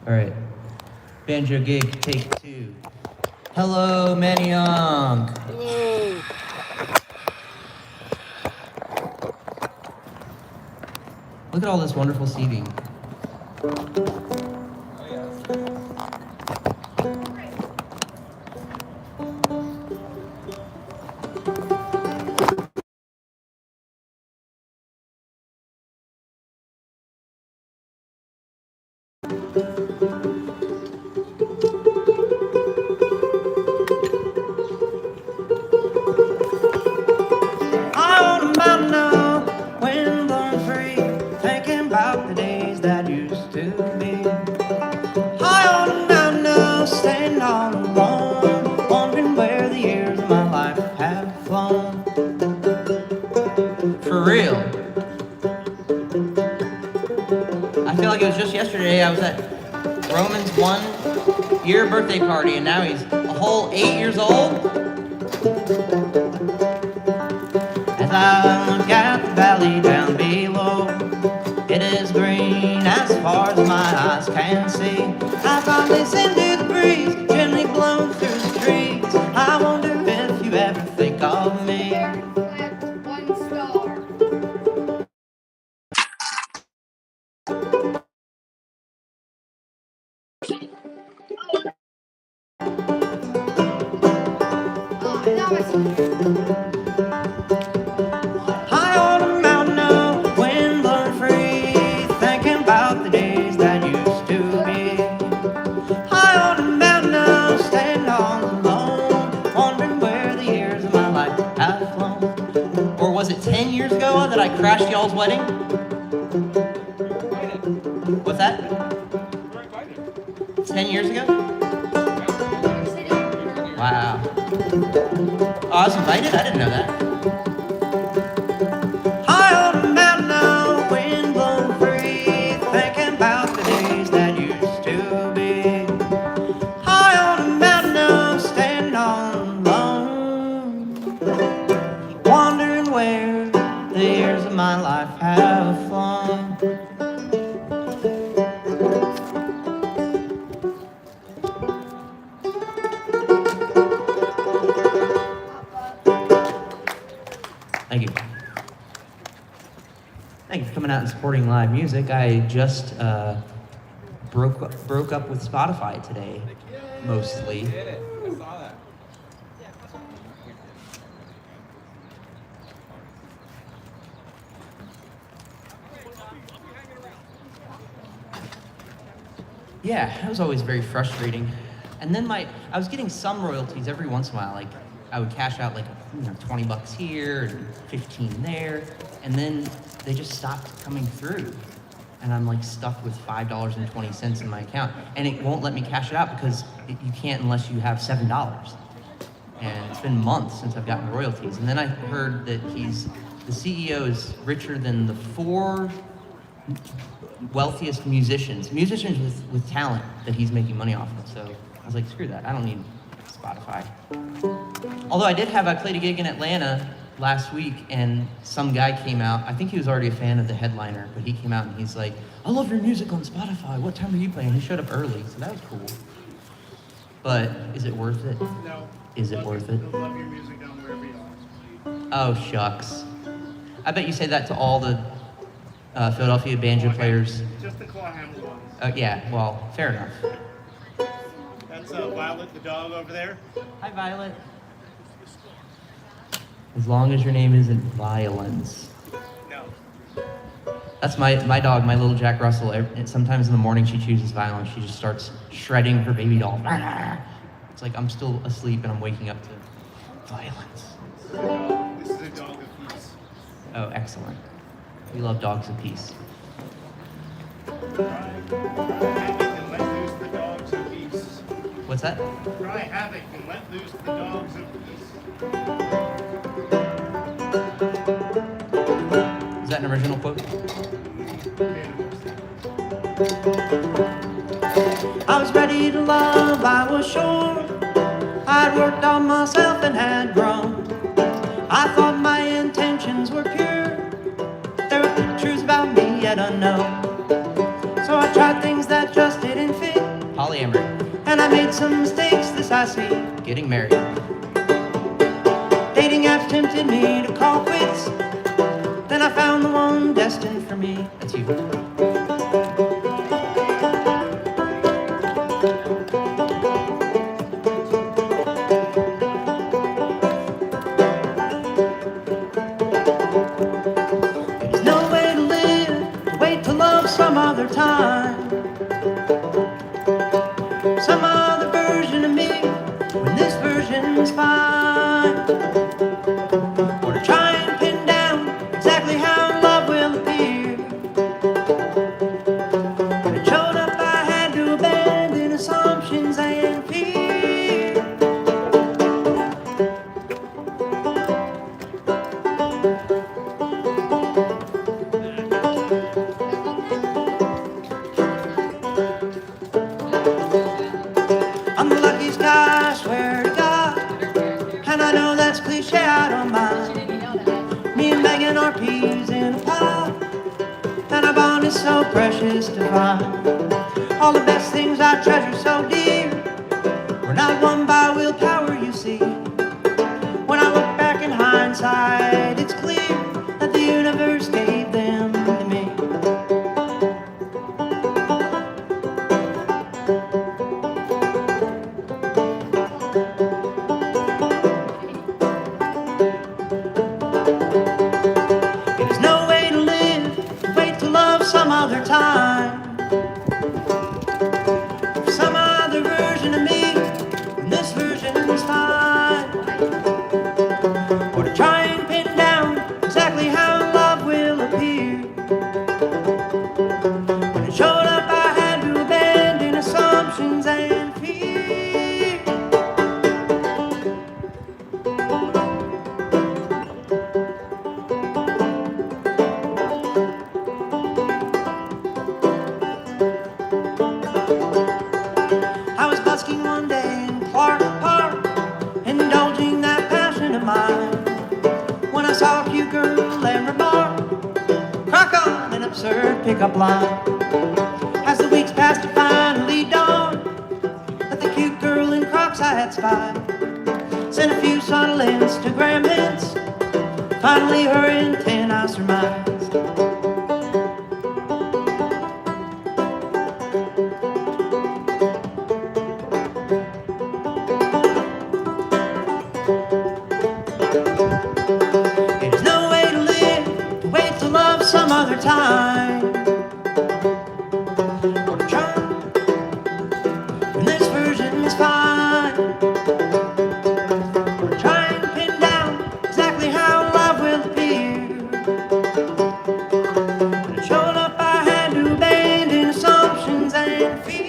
All right. Banjo gig, take 2. Hello, Manayunk. Hello. Look at all this wonderful seating. For real. I feel like it was just yesterday I was at Roman's 1-year birthday party and now he's a whole 8 years old. As I look at the valley down below, it is green as far as my eyes can see. As I listen to the breeze gently blowing through the trees, I wonder if you ever think of me. High on a mountain now, wind blowing free, thinking about the days that used to be. High on a mountain now, standing all alone, wondering where the years of my life have flown. Or was it 10 years ago that I crashed y'all's wedding? What's that? 10 years ago? Wow. Oh, I was invited? I didn't know that. High on the mountain now, wind blowing free, thinking about the days that used to be. High on the mountain now, standing all alone, wondering where the years of my life have flown. Thank you. Thank you for coming out and supporting live music. I just broke up with Spotify today, mostly. You did it. I saw that. Yeah, that was always very frustrating. And then I was getting some royalties every once in a while. Like I would cash out like $20 here and 15 there, and then they just stopped coming through. And I'm like stuck with $5.20 in my account, and it won't let me cash it out because you can't unless you have $7. And it's been months since I've gotten royalties. And then I heard that the CEO is richer than the 4 wealthiest musicians with talent that he's making money off of. So I was like, screw that, I don't need Spotify. Although I played a gig in Atlanta last week, and some guy came out. I think he was already a fan of the headliner, but he came out and he's like, I love your music on Spotify. What time are you playing? He showed up early, so that was cool. But is it worth it? No. Is it worth it? They'll love your music down wherever you Oh, are. shucks. I bet you say that to all the Philadelphia banjo players. Just the claw-handled ones. Yeah, well, fair enough. That's Violet the dog over there. Hi, Violet. As long as your name isn't Violence. No. That's my dog, my little Jack Russell. Sometimes in the morning she chooses violence. She just starts shredding her baby doll. It's like I'm still asleep and I'm waking up to violence. This is a dog of peace. Oh, excellent. We love dogs of peace. Havoc and let loose the dogs of peace. What's that? Cry havoc and let loose the dogs of peace. Is that an original quote? I was ready to love, I was sure. I'd worked on myself and had grown. I thought my intentions were pure. There were truths about me yet unknown. So I tried things that just didn't fit. made some mistakes, this I see. Getting married. Dating apps tempted me to call quits. Then I found the one destined for me. That's you. There's no way to live, to wait to love some other time. Some other version of me, when this version is fine. Or to try and pin down exactly how love will appear. When it showed up, I had to abandon assumptions and fear. I'm the luckiest guy, I swear to God. And I know that's cliche, I don't mind. Me and Megan are peas in a pod, and our bond is so precious to find. All the best things I treasure so dear were not won by willpower, you see. When I look back in hindsight, it's clear that the universe gave them to me. There's no way to live, to wait to love some other time. For some other version of me, and this version is fine. Or to try and pin down exactly how love will appear. When it showed up, I had to abandon assumptions and fear. I was busking one day in Clark Park, indulging that passion of mine, when I saw a cute girl and remarked, crack on an absurd pickup line. As the weeks passed, it finally dawned that the cute girl in Crocs I had spied sent a few subtle Instagram hints. Finally, her intent I surmised. There's no way to live, to wait to love some other time. Or to try, when this version is fine. Or to try and pin down exactly how love will appear. When it showed up, I had to abandon assumptions and fear.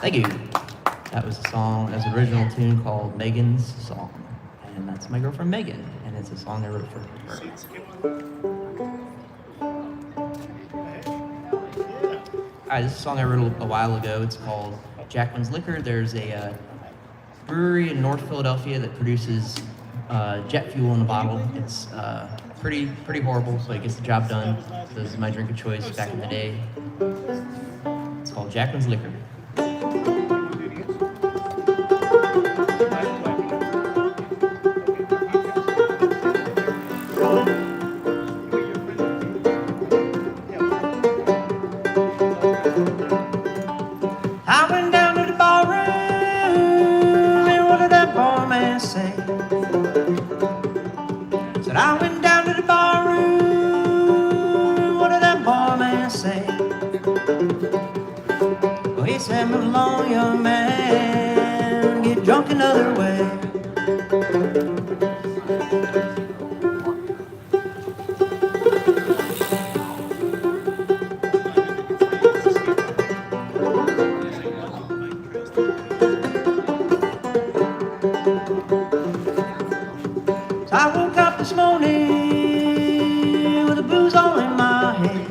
Thank you. That was a song, as an original tune called Megan's Song. And that's my girlfriend Megan, and it's a song I wrote for her. Alright, this is a song I wrote a while ago. It's called Jackman's Liquor. There's a brewery in North Philadelphia that produces jet fuel in a bottle. It's pretty horrible, so it gets the job done. So this is my drink of choice back in the day. It's called Jackman's Liquor. I went down to the barroom, and what did that barman say? Said I went down to the barroom, and what did that barman say? Well, he said, move along, young man, get drunk another way. So I woke up this morning with the blues all in my head.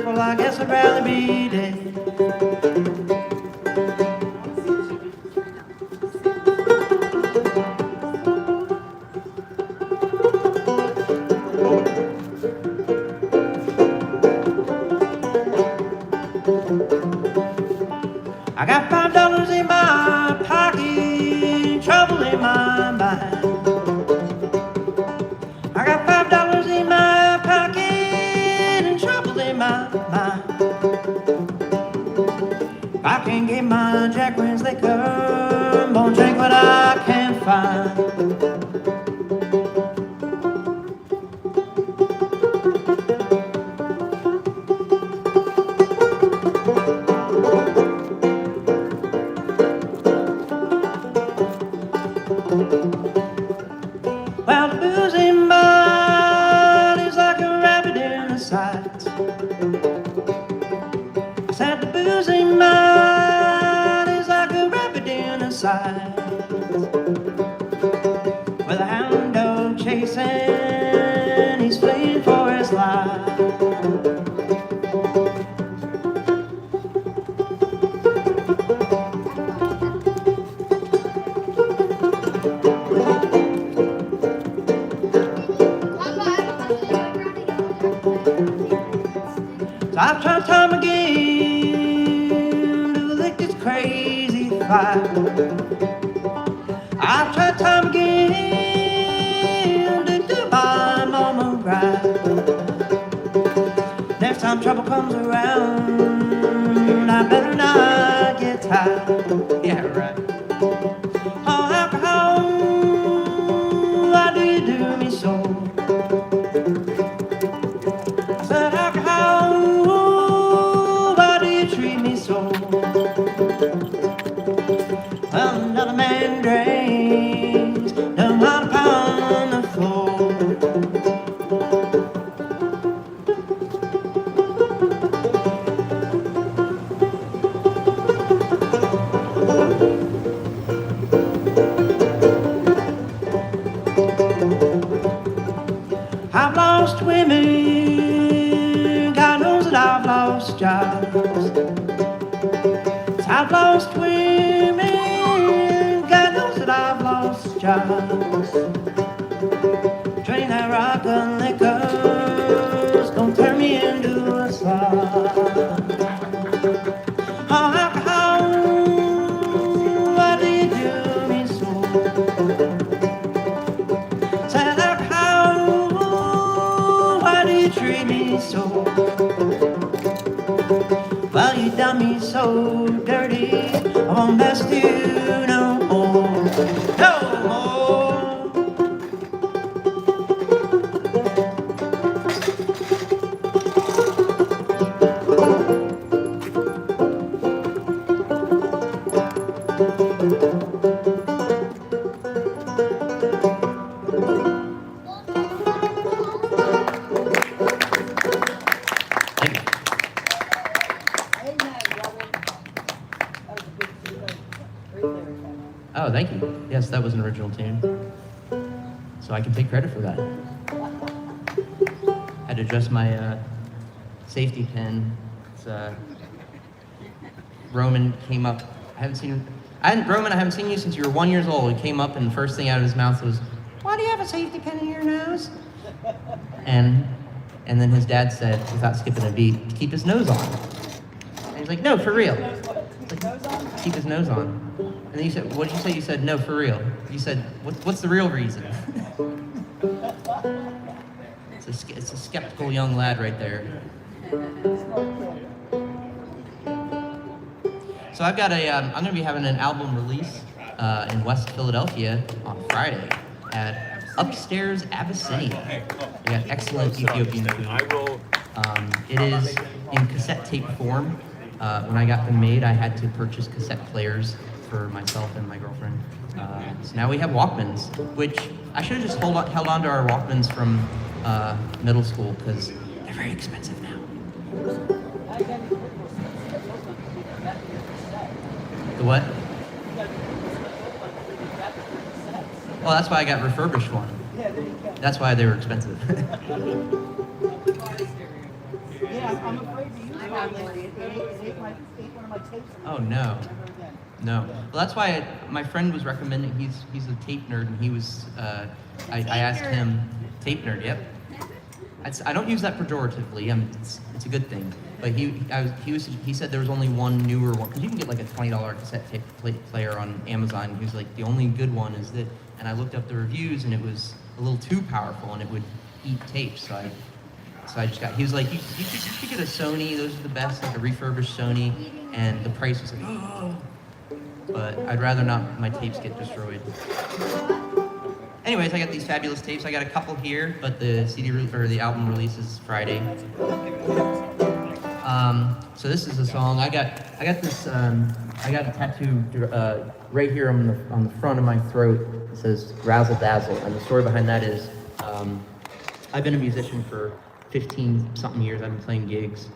well, I guess I'd rather be dead. I got $5 in my pocket, trouble in my mind. I got $5 in my pocket and trouble in my mind. If I can't get my Jack Rins liquor, won't drink what I can't find. Well, the booze in body's like a rabbit in the sights. I said the booze in body's like a rabbit in the sights. With a hound dog chasing, he's fleeing for his life. So I've tried time again to lick this crazy fire. I've tried time again to do my mama right. Next time trouble comes around, I better not get tired. Yeah, right. Oh, alcohol, why do you do me so? I said, alcohol, treat me so. Well, another man drinks, down upon the floor. I've lost women, God knows that I've lost jobs. I've lost women, God knows that I've lost jobs. Drain that rock and liquor's gonna turn me into a slob. Oh, alcohol, why do you do me so? Said alcohol, why do you treat me so? Well, you done me so dirty, I won't mess with you no more, no more. Oh, thank you. Yes, that was an original tune. So I can take credit for that. Had to adjust my safety pin. It's, Roman came up. Roman, I haven't seen you since you were 1 year old. He came up and the first thing out of his mouth was, "Why do you have a safety pin in your nose?" And then his dad said, without skipping a beat, to keep his nose on. And he's like, "No, for real." Like, keep his nose on. And then you said, "What did you say?" You said, "No, for real." You said, "What's the real reason?" It's a skeptical young lad right there. So I've got I'm going to be having an album release in West Philadelphia on Friday at Upstairs Abyssinia. We got excellent Ethiopian food. It is in cassette tape form. When I got them made, I had to purchase cassette players for myself and my girlfriend. So now we have Walkmans, which I should have just held on to our Walkmans from middle school because they're very expensive now. The what? Well, that's why I got refurbished one. That's why they were expensive. I'm afraid to use it. It ate one of my tapes. Oh no. No. Well, that's why my friend was recommending. He's a tape nerd, and he was. I asked him. Tape nerd. Yep. I don't use that pejoratively. It's a good thing. But he said there was only one newer one, because you can get like a $20 cassette tape player on Amazon. He was like, the only good one is that. And I looked up the reviews, and it was a little too powerful, and it would eat tapes. So I just got. He was like, you should get a Sony. Those are the best, like a refurbished Sony. And the price was like, oh. But I'd rather not my tapes get destroyed. Anyways, I got these fabulous tapes. I got a couple here, but the the album release is Friday. So this is a song. I got this. I got a tattoo right here on the front of my throat. It says Razzle Dazzle, and the story behind that is I've been a musician for 15-something years. I've been playing gigs.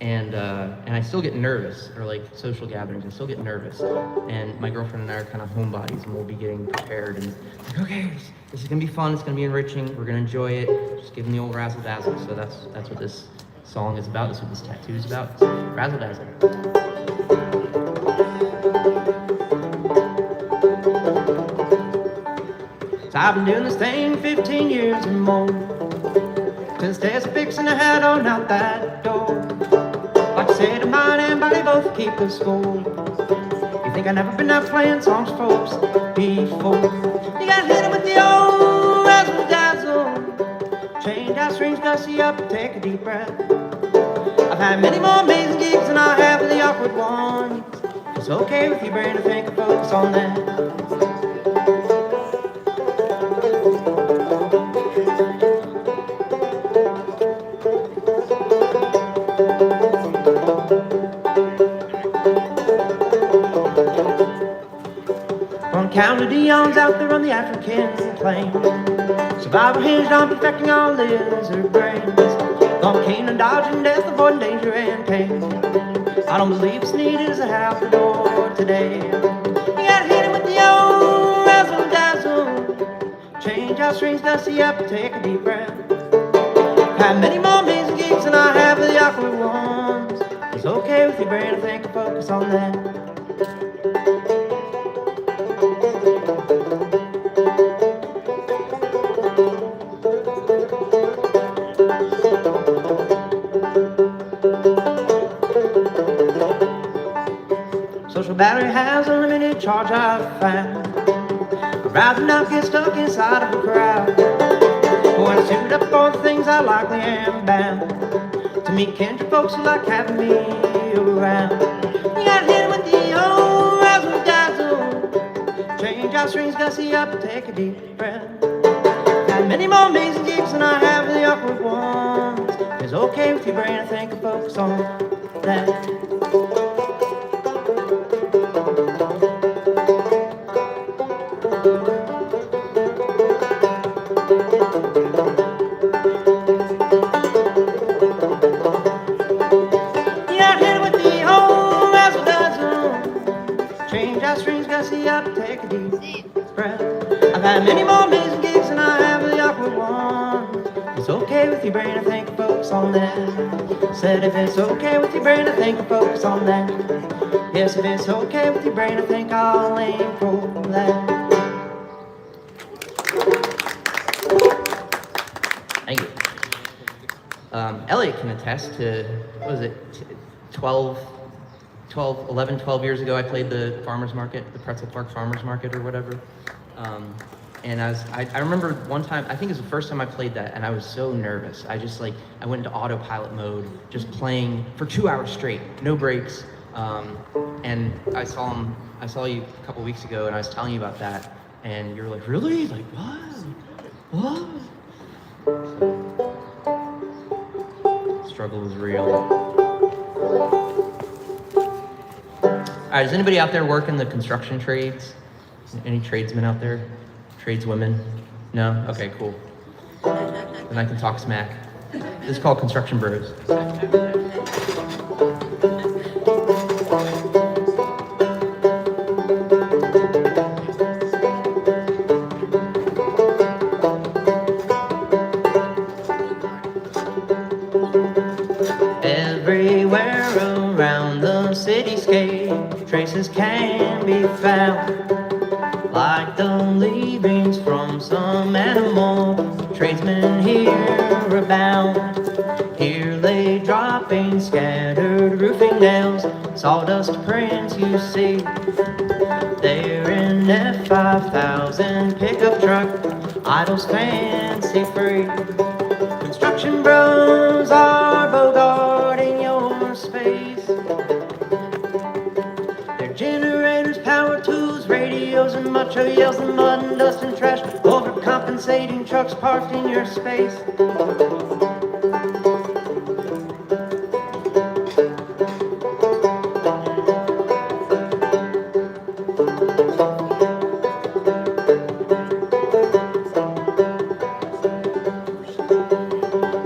And I still get nervous, or like social gatherings, I still get nervous. And my girlfriend and I are kind of homebodies, and we'll be getting prepared. And like, okay, this is gonna be fun. It's gonna be enriching. We're gonna enjoy it. Just give them the old razzle dazzle. So that's what this song is about. That's what this tattoo is about. It's razzle dazzle. So I've been doing this thing 15 years or more. Since there's a fixing to head on out that door. Like I said, mine and Buddy both keep the score. You think I never been out playing songs, folks, before? You gotta hit it with the old razzle dazzle. Change our strings, dusty up, and take a deep breath. I've had many more amazing gigs than I have the awkward ones. It's okay with your brain to think and focus on that. Count of Dion's out there on the African plain. Survival hinged on perfecting our lizard brains. Volcano dodging death, avoiding danger and pain. I don't believe it's needed as a half the door today. You gotta hit it with the old razzle dazzle. Change our strings, dusty up, take a deep breath. Had many more amazing gigs than I have the awkward ones. It's okay with your brain to think and focus on that. Social battery has a limited charge, I've found. I'd rather not get stuck inside of a crowd. But when I suit up for the things I likely am bound to meet kindred folks who like having me around. You gotta hit it with the old razzle dazzle. Change our strings, dusty up, and take a deep breath. Had many more amazing gigs than I have the awkward ones. It's okay with your brain to think and focus on that. Take a deep breath. I've had many more amazing gigs than I have the awkward ones. It's okay with your brain to think and focus on that. Said if it's okay with your brain to think and focus on that. Yes, if it's okay with your brain to think, I'll aim for that. Thank you. Elliot can attest to, what was it, 11, 12 years ago, I played the farmer's market, the Pretzel Park farmer's market or whatever. And I remember one time, I think it was the first time I played that, and I was so nervous. I went into autopilot mode, just playing for 2 hours straight, no breaks. And I saw you a couple weeks ago, and I was telling you about that, and you were like, really? Like, what? Struggle was real. All right, does anybody out there work in the construction trades? Any tradesmen out there? Tradeswomen? No? Okay, cool. Then I can talk smack. This is called Construction Bros. Everywhere around the cityscape, traces can be found, like the leavings from some animal. Tradesmen here abound. Here lay droppings, scattered roofing nails, sawdust prints you see. There in F5000 pickup truck, idles fancy free. Construction bros are bogarting your space. Their generators, power tools, radios, and macho yells, and mud and dust and trash, overcompensating trucks parked in your space.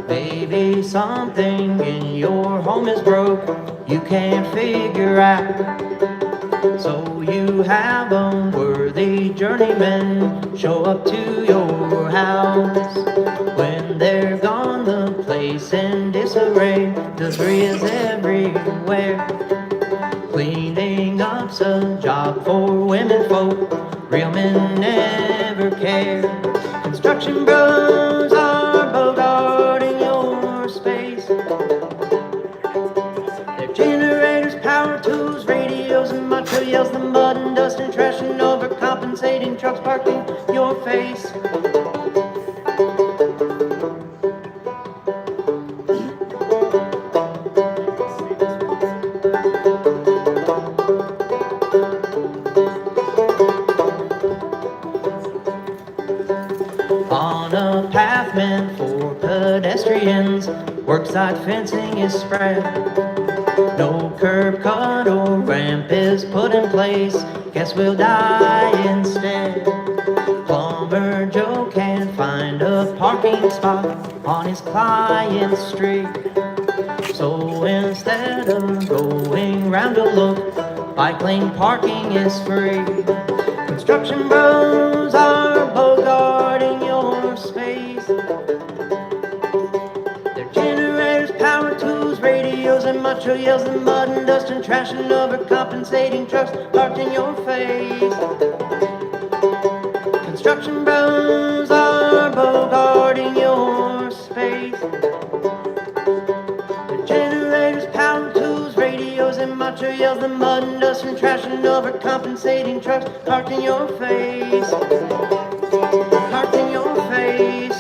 Maybe something in your home is broke, you can't figure out. So you have unworthy journeymen show up to your house. When they're gone, the place in disarray, debris is everywhere. Cleaning up's a job for women folk, real men never care. Construction bros are bogarting your space. Their generators, power tools, radios, and macho yells, the mud and dust and trash, and overcompensating trucks parked in your face. On a path meant for pedestrians, workside fencing is spread. No curb cut or ramp is put in place, guess we'll die instead. Plumber Joe can't find a parking spot on his client's street. So instead of going round to look, bike lane parking is free. Construction bros are bogarting your space. Their generators, power tools, radios, and macho yells, and mud and dust and trash, and overcompensating trucks parked in your face. Construction bros are bogarting your space. Their generators, power tools, radios, and macho yells, the mud and dust and trash, and overcompensating trucks parked in your face. Parked in your face.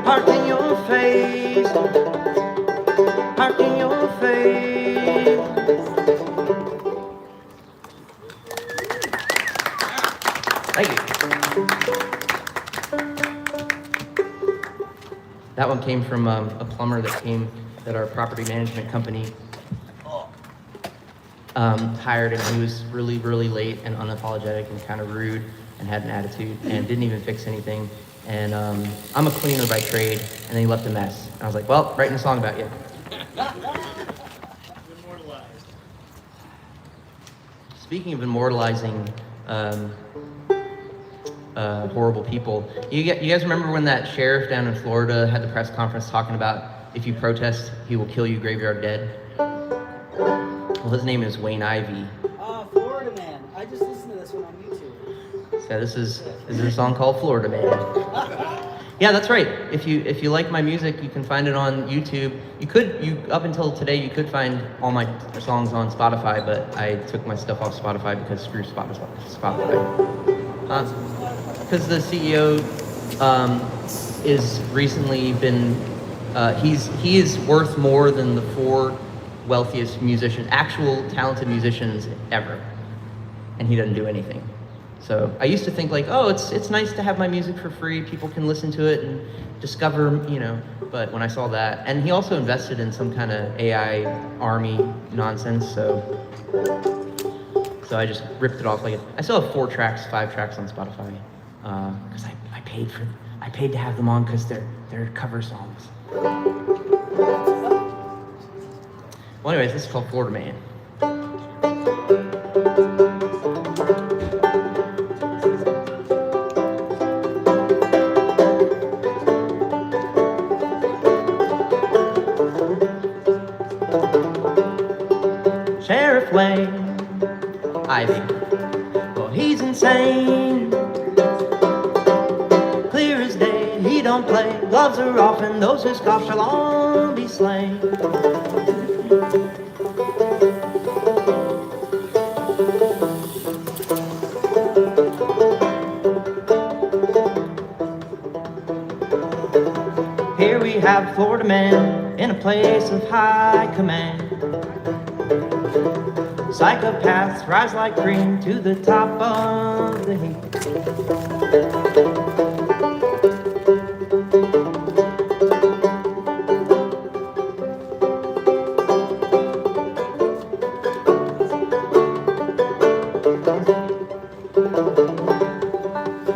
Parked in your face. Parked in your face. Thank you. That one came from a plumber that our property management company hired, and he was really, really late and unapologetic and kind of rude and had an attitude and didn't even fix anything. And I'm a cleaner by trade, and then he left a mess. And I was like, well, writing a song about you. Speaking of immortalizing horrible people, you guys remember when that sheriff down in Florida had the press conference talking about if you protest, he will kill you graveyard dead? Well, his name is Wayne Ivey. Florida Man. I just listened to this one on YouTube. So this is a song called Florida Man. Yeah, that's right. If you like my music, you can find it on YouTube. You up until today you could find all my songs on Spotify, but I took my stuff off Spotify because screw Spotify. Because the CEO is recently been he is worth more than the 4 wealthiest musicians, actual talented musicians ever, and he doesn't do anything. So I used to think like, oh, it's nice to have my music for free. People can listen to it and discover, But when I saw that, and he also invested in some kind of AI army nonsense, so I just ripped it off. Like I still have 5 tracks on Spotify, because I paid to have them on because they're cover songs. Well, anyways, this is called Florida Man. Sheriff Wayne, Ivy, well, he's insane. Clear as day, he don't play. Gloves are off, and those who scoff shall all be slain. Here we have Florida man in a place of high command. Psychopaths rise like cream to the top of the heap.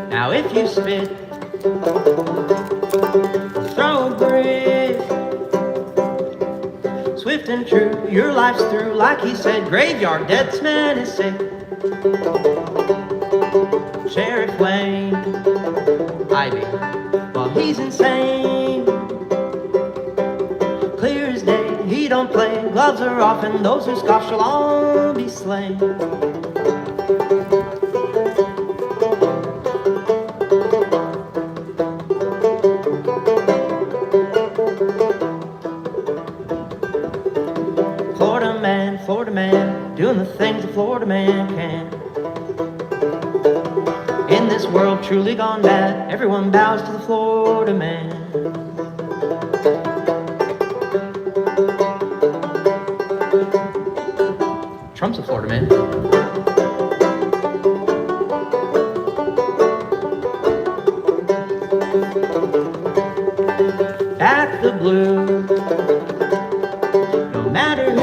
Now if you spit, throw a brick, swift and true, your life's through. Like he said, graveyard, dead man is sick. Sheriff Wayne, Ivy, well, he's insane. Clear as day, he don't play. Gloves are off, and those who scoff shall all be slain. Florida man, doing the things a Florida man can. In this world truly gone bad, everyone bows to the Florida man. Trump's a Florida man. Act the blue, no matter who.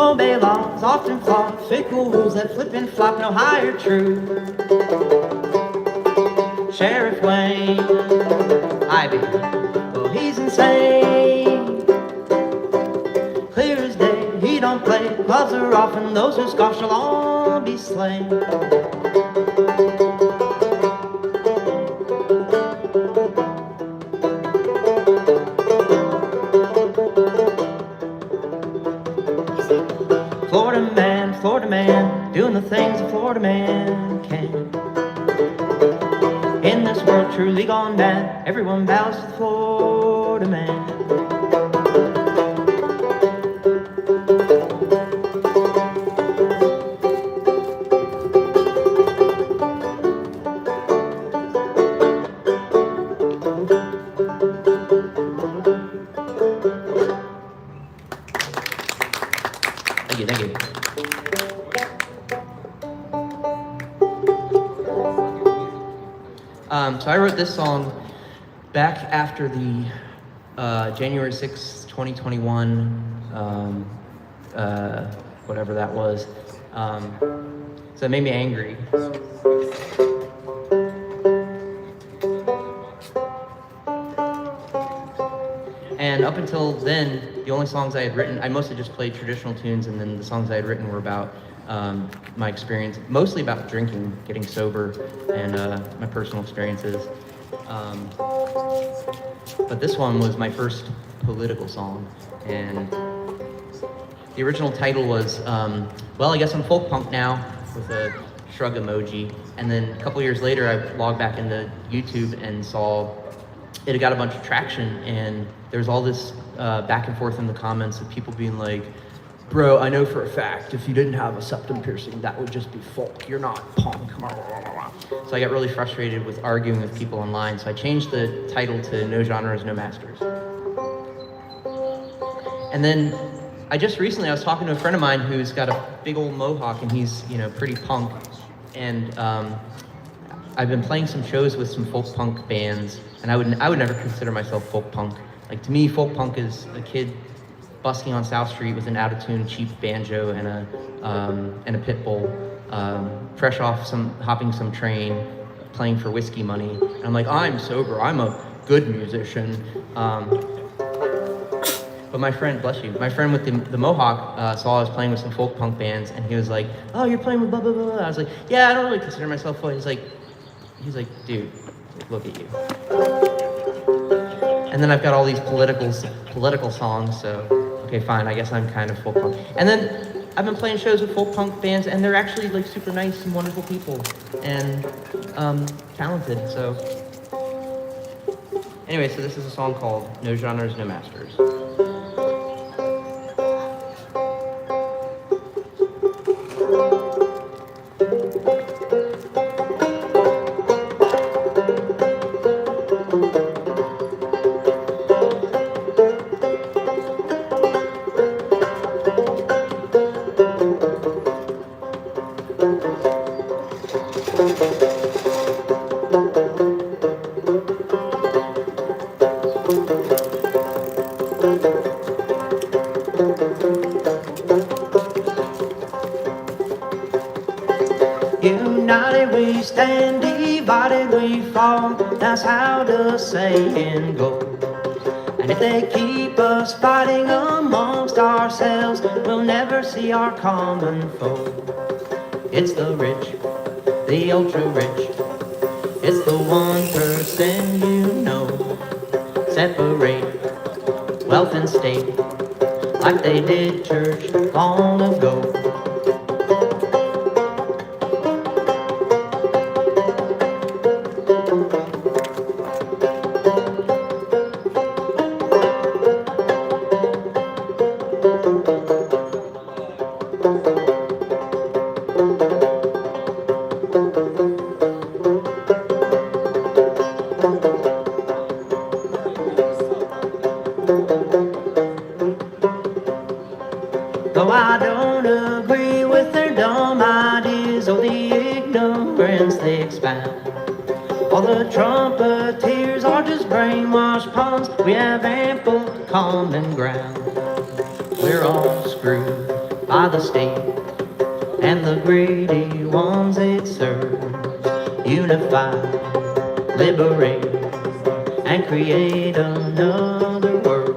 Obey laws, often flawed, fickle rules that flip and flop, no higher true. Sheriff Wayne, Ivy, well, he's insane. Clear as day, he don't play. Gloves are off, and those who scoff shall all be slain. Florida man, doing the things a Florida man can. In this world truly gone bad, everyone bows to the Florida man. Thank you, thank you. So I wrote this song back after the January 6th, 2021, whatever that was. So it made me angry. And up until then, the only songs I had written, I mostly just played traditional tunes, and then the songs I had written were about my experience, mostly about drinking, getting sober, and my personal experiences. But this one was my first political song, and the original title was, well, I guess I'm folk punk now, with a shrug emoji. And then a couple years later, I logged back into YouTube and saw it had got a bunch of traction, and there was all this back and forth in the comments of people being like, bro, I know for a fact if you didn't have a septum piercing, that would just be folk. You're not punk. So I got really frustrated with arguing with people online, so I changed the title to No Genres, No Masters. And then I just recently, I was talking to a friend of mine who's got a big old mohawk, and he's, you know, pretty punk. And I've been playing some shows with some folk punk bands, and I would never consider myself folk punk. Like, to me, folk punk is a kid busking on South Street with an out-of-tune cheap banjo and a pit bull, fresh off hopping some train, playing for whiskey money. And I'm like, I'm sober, I'm a good musician. But my friend, bless you, my friend with the mohawk saw I was playing with some folk punk bands, and he was like, oh, you're playing with blah, blah, blah, blah. I was like, yeah, I don't really consider myself folk. He's like, dude, look at you. And then I've got all these political songs, so Okay, fine. I guess I'm kind of folk punk. And then I've been playing shows with folk punk bands, and they're actually like super nice and wonderful people and talented. So anyway, so this is a song called No Genres, No Masters. United we stand, divided we fall. That's how the saying goes. And if they keep us fighting amongst ourselves, we'll never see our common foe. It's the rich, the ultra rich. It's the 1% you know. Separate wealth and state like they did church long ago. Though I don't agree with their dumb ideas or the ignorance they expound, all the trumpeters are just brainwashed pawns. We have ample common ground. We're all screwed by the state and the greedy ones it serves. Unify, liberate, and create another world.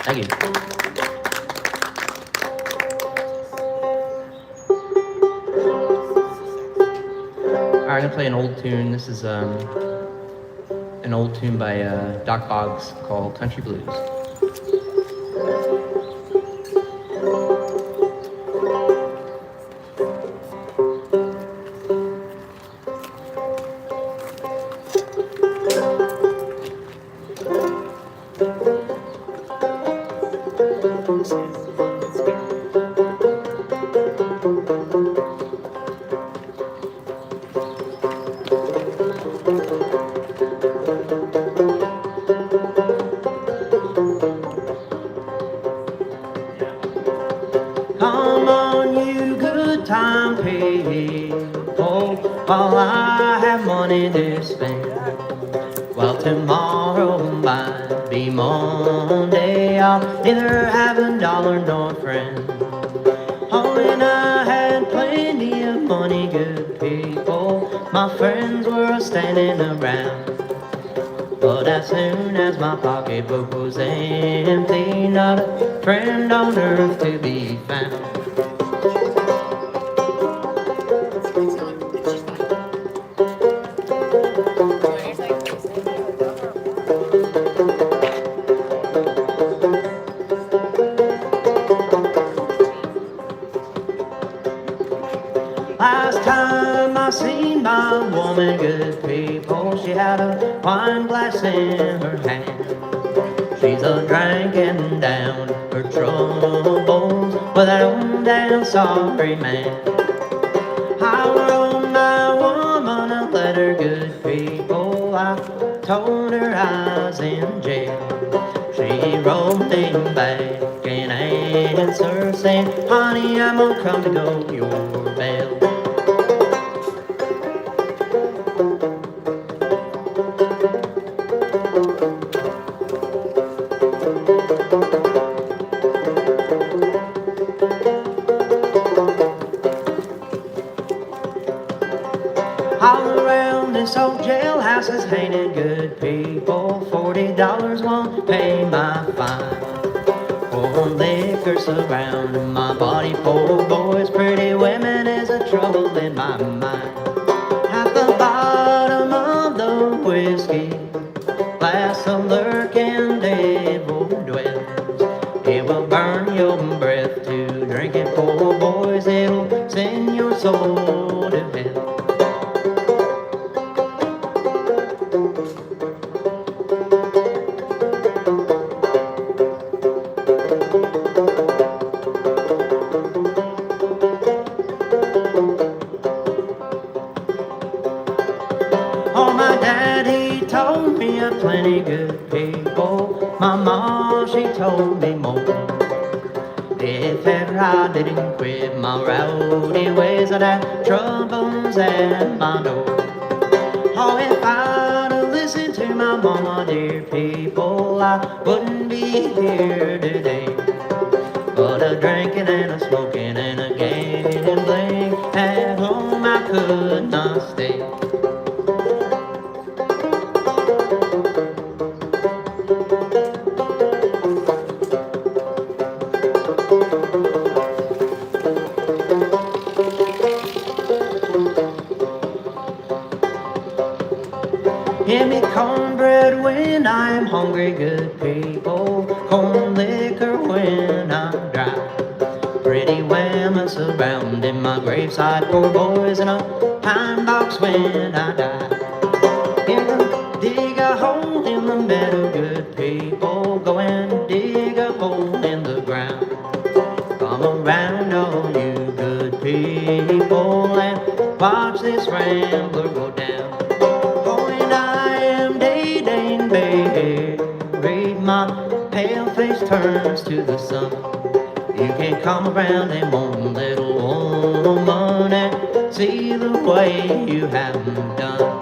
Thank you. Alright, I'm gonna play an old tune. This is an old tune by Doc Boggs called Country Blues. Come on, you good time people, while I have money to spend. Well, tomorrow might be Monday, I'll neither have a dollar nor a friend. Oh, and I had plenty of money, good people, my friends were standing around. But as soon as my pocketbook was empty, not a friend on earth to be found. Last time I seen my woman, good people, she had a wine glass in her hand. She's a drinking down her troubles with that old damn sorry man. I wrote my woman a letter, good people, I told her I was in jail. She wrote me back an answer saying, honey, I'm gonna come to go your bail. ain't it good, people? $40 won't pay my fine. For liquor surrounding my body, poor boys, pretty women is a trouble in my mind. At the bottom of the whiskey glass, a lurking devil dwells. It will burn your breath to drink it, poor boys, it'll send your soul to hell. Oh, my daddy told me a plenty good people. My mom, she told me more. If ever I didn't quit my rowdy ways, I'd have troubles at my door. Oh, if I'd have listened to my mama, dear people, I wouldn't be here today. But a drinking and a smoking and a gambling, at home I could not stay. Give me cornbread when I'm hungry, good people. Corn liquor when I'm dry. Pretty women surrounding my graveside. Poor boys in a pine box when I die. Dig a hole in the meadow, good people. Go and dig a hole in the ground. Come around, all you good people, and watch this rambler go down. My pale face turns to the sun. You can't come around and moan, little woman, and see the way you have done.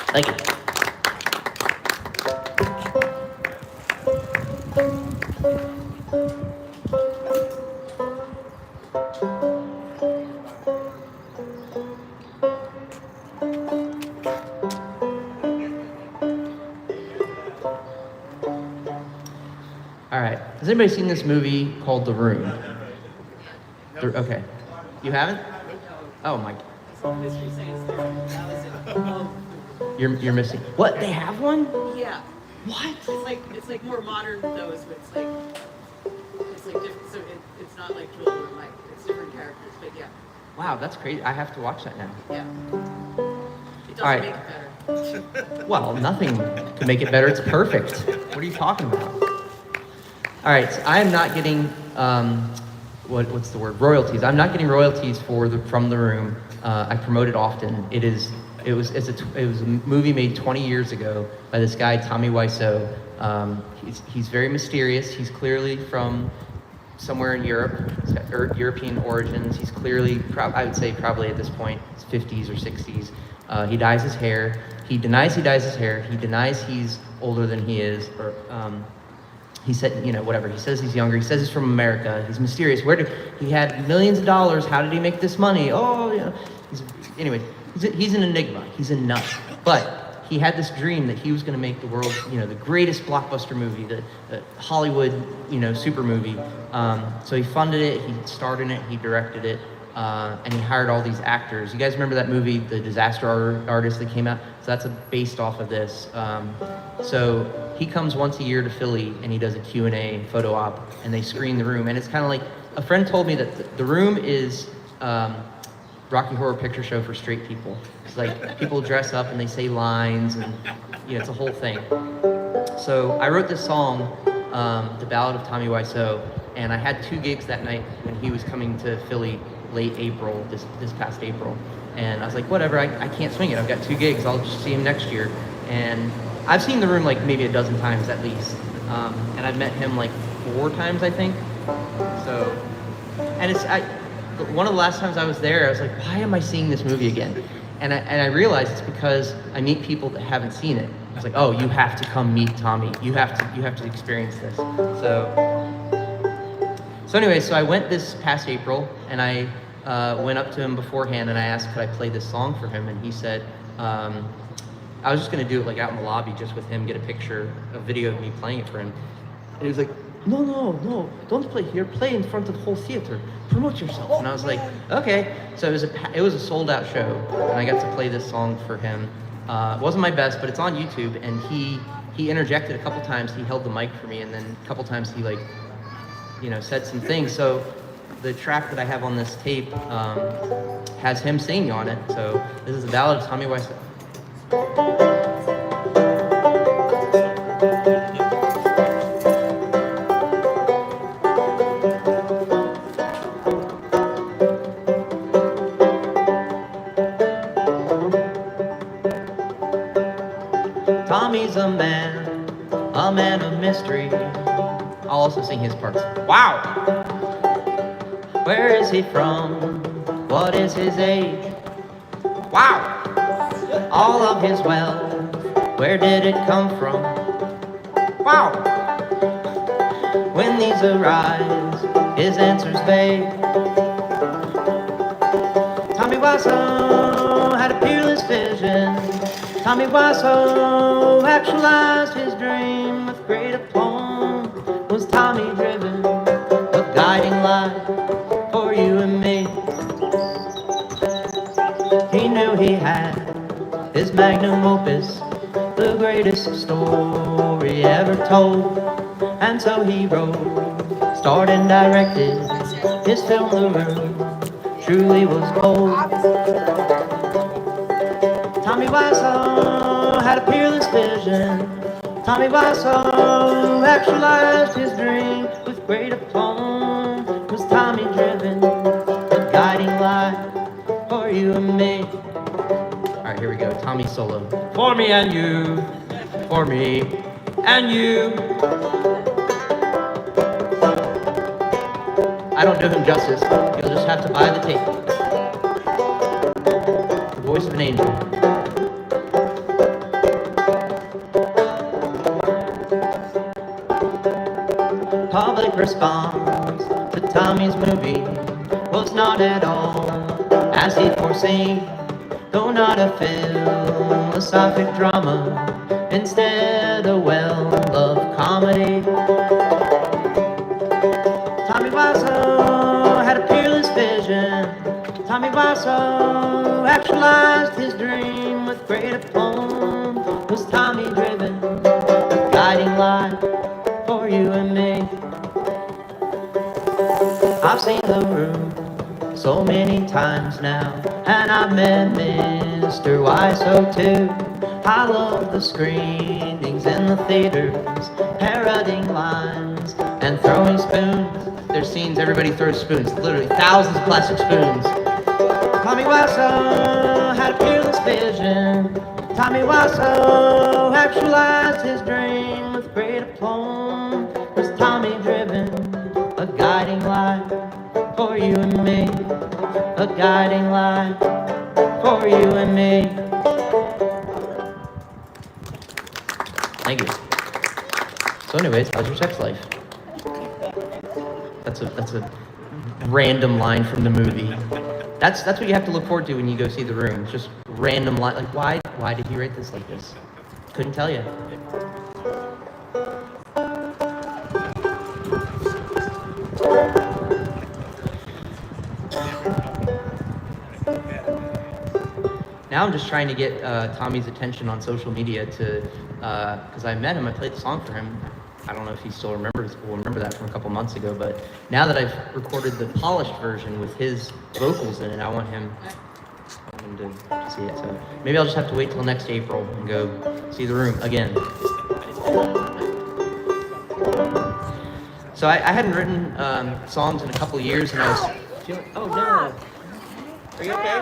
Thank you. All right. Has anybody seen this movie called The Room? Okay. You haven't? Oh my. You're missing. What? They have one? Yeah. What? It's like more modern though. So it's like different. So it's not like Joel or Mike. It's different characters. But yeah. Wow, that's crazy. I have to watch that now. Yeah. It doesn't All right. make it better. Well, nothing can make it better. It's perfect. What are you talking about? All right, so I am not getting what's the word? Royalties. I'm not getting royalties from The Room. I promote it often. It was a movie made 20 years ago by this guy Tommy Wiseau. He's very mysterious. He's clearly from somewhere in Europe. He's got European origins. He's clearly, I would say probably at this point, his 50s or 60s. He dyes his hair. He denies he dyes his hair. He denies he's older than he is. Or he said, whatever. He says he's younger. He says he's from America. He's mysterious. He had millions of dollars. How did he make this money? Oh, anyway, he's an enigma. He's a nut. But he had this dream that he was going to make the world, the greatest blockbuster movie, the Hollywood, super movie. So he funded it. He starred in it. He directed it. And he hired all these actors. You guys remember that movie, The Disaster Artist, that came out? So that's based off of this. So he comes once a year to Philly and he does a Q&A photo op and they screen The Room. And it's kind of like, a friend told me that The Room is Rocky Horror Picture Show for straight people. It's like people dress up and they say lines and it's a whole thing. So I wrote this song, The Ballad of Tommy Wiseau, and I had 2 gigs that night when he was coming to Philly late April, this past April. And I was like, whatever, I can't swing it. I've got 2 gigs. I'll just see him next year. And I've seen The Room like maybe a dozen times at least. And I've met him like 4 times, I think. So And one of the last times I was there, I was like, why am I seeing this movie again? And I realized it's because I meet people that haven't seen it. I was like, oh, you have to come meet Tommy. You have to experience this. So anyway, so I went this past April, and I went up to him beforehand, and I asked, could I play this song for him? And he said, I was just gonna do it like out in the lobby, just with him, get a video of me playing it for him. And he was like, no, don't play here. Play in front of the whole theater. Promote yourself. And I was like, okay. So it was a sold out show, and I got to play this song for him. It wasn't my best, but it's on YouTube, and he interjected a couple times. He held the mic for me, and then a couple times he said some things. So the track that I have on this tape has him singing on it. So this is a ballad of Tommy Wiseau. Tommy's a man of mystery. I'll also sing his parts. Wow! Where is he from? What is his age? Wow! All of his wealth, where did it come from? Wow! When these arise, his answer's vague. Tommy Wiseau had a peerless vision. Tommy Wiseau actualized his dream with great aplomb. Was Tommy driven, a guiding light for you and me? He knew he had his magnum opus, the greatest story ever told. And so he wrote, starred and directed his film The Room, truly was gold. Tommy Wiseau had a peerless vision. Tommy Wiseau actualized his dream with great aplomb. Was Tommy driven, a guiding light for you and me? Alright, here we go. Tommy solo. For me and you, for me and you. I don't do him justice. You'll just have to buy the tape. The voice of an angel. Public response to Tommy's movie was not at all as he'd foreseen. Though not a philosophic drama, instead a well-loved comedy. Tommy Wiseau had a peerless vision. Tommy Wiseau actualized his dream with great aplomb. Was Tommy driven, a guiding light for you and me? I've seen The Room so many times now, and I've met Mr. Wiseau too. I love the screenings in the theaters, parroting lines and throwing spoons. There's scenes everybody throws spoons, literally thousands of plastic spoons. Tommy Wiseau had a peerless vision. Tommy Wiseau actualized his dream with great aplomb. Was Tommy driven, a guiding light for you and me? A guiding light for you and me. Thank you. So anyways, how's your sex life? That's a random line from the movie. That's what you have to look forward to when you go see The Room. It's just random line. Like, why did he write this like this? Couldn't tell you. Now I'm just trying to get Tommy's attention on social media to, because I met him, I played the song for him. I don't know if he still will remember that from a couple months ago, but now that I've recorded the polished version with his vocals in it, I want him to see it. So maybe I'll just have to wait till next April and go see The Room again. So I hadn't written songs in a couple years, and I was feeling, oh no. Are you okay?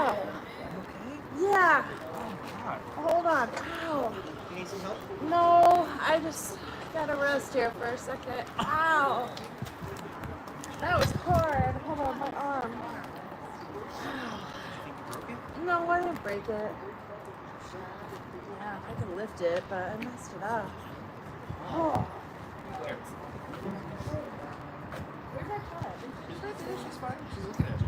Yeah. Hold on. Ow. You need some help? No, I just got to rest here for a second. Ow. That was hard. Hold on, my arm. No, I didn't break it. Yeah, I can lift it, but I messed it up. Oh. Where's that cut? She's right there. She's fine. She's looking at you.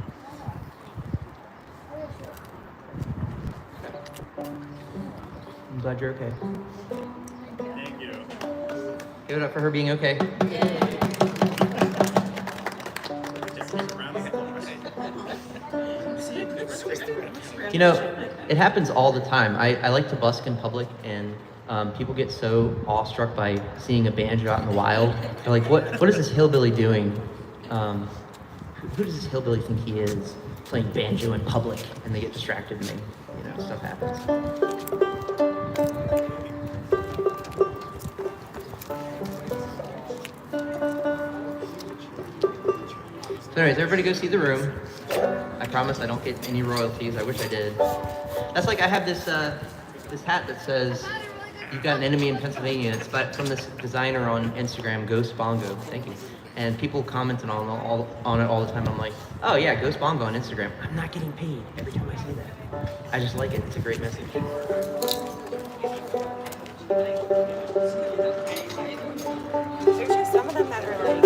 I'm glad you're okay. Thank you. Give it up for her being okay. You know, it happens all the time. I like to busk in public, and people get so awestruck by seeing a banjo out in the wild. They're like, what is this hillbilly doing? Who does this hillbilly think he is, playing banjo in public? And they get distracted, and stuff happens. So anyways, everybody go see the room. I promise I don't get any royalties. I wish I did. That's like I have this this hat that says, "You've got an enemy in Pennsylvania." It's from this designer on Instagram, Ghost Bongo. Thank you. And people commenting on it all the time. I'm like, oh yeah, Ghost Bongo on Instagram. I'm not getting paid every time I say that. I just like it. It's a great message. There's just some of them that are like.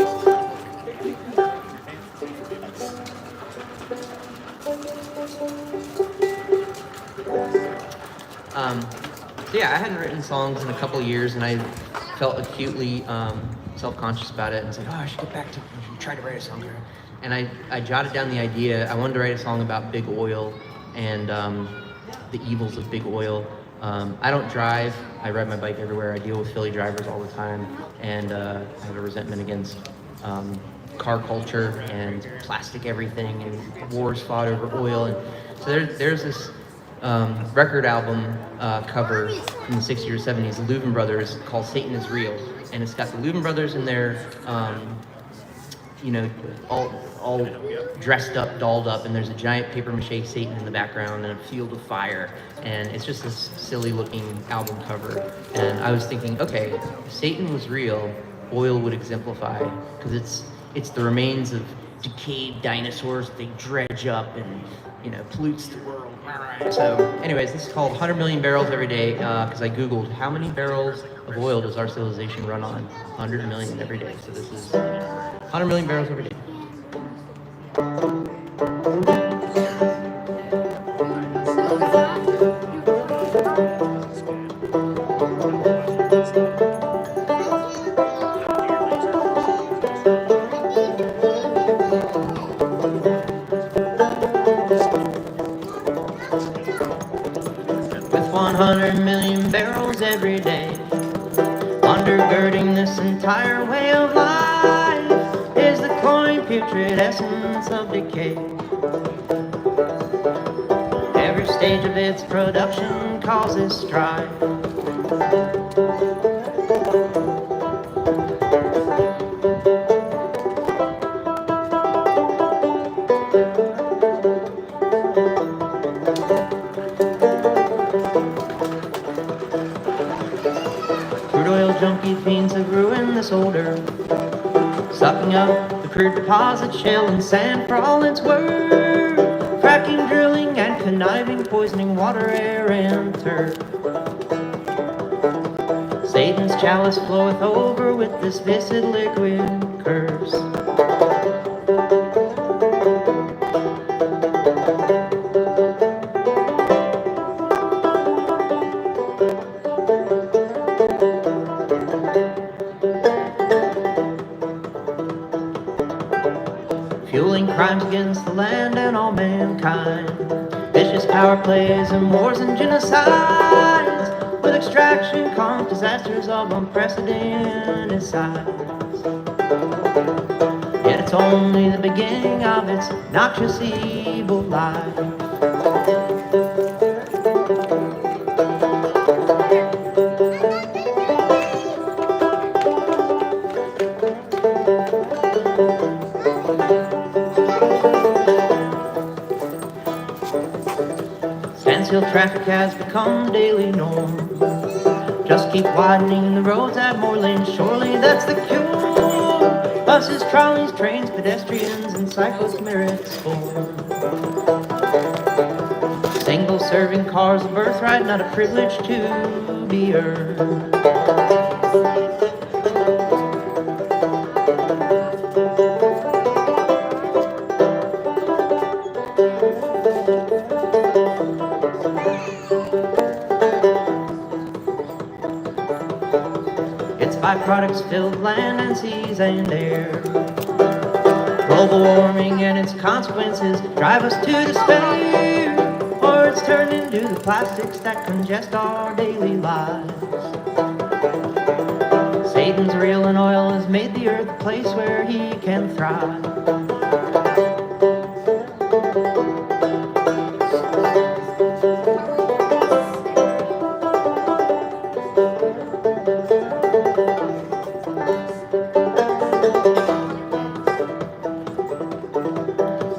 So yeah, I hadn't written songs in a couple of years, and I felt acutely self-conscious about it, and was like, oh, I should get back to try to write a song. And I jotted down the idea. I wanted to write a song about big oil and the evils of big oil. I don't drive. I ride my bike everywhere. I deal with Philly drivers all the time, and I have a resentment against car culture and plastic everything, and wars fought over oil. And so there's this record album cover from the 60s or 70s, the Louvin Brothers, called Satan is Real. And it's got the Louvin Brothers in there, all dressed up, dolled up, and there's a giant paper mache Satan in the background and a field of fire. And it's just this silly looking album cover. And I was thinking, okay, if Satan was real, oil would exemplify, because it's the remains of decayed dinosaurs that they dredge up and pollutes the world. So anyways, this is called 100 million barrels every day, because I googled how many barrels of oil does our civilization run on. 100 million every day. So this is 100 million barrels every day. With 100 million barrels every day, undergirding this entire way of life, is the cloying putrid essence of decay. Every stage of its production causes strife. Junkie fiends have ruined this odor, sucking up the crude deposit, shell and sand for all it's worth, fracking, drilling, and conniving, poisoning water, air, and turf. Satan's chalice floweth over with this viscid liquid curse. Fueling crimes against the land and all mankind, vicious power plays and wars and genocides, with extraction caused disasters of unprecedented size. Yet it's only the beginning of its noxious evil life. Standstill traffic has become daily norm. Just keep widening the roads, add more lanes, surely that's the cure. Buses, trolleys, trains, pedestrians, and cyclists merits form. Single-serving cars, a birthright, not a privilege to be earned. Its byproducts filled land and seas and air. Global warming and its consequences drive us to despair, or it's turned into the plastics that congest our daily lives. Satan's real and oil has made the earth a place where he can thrive.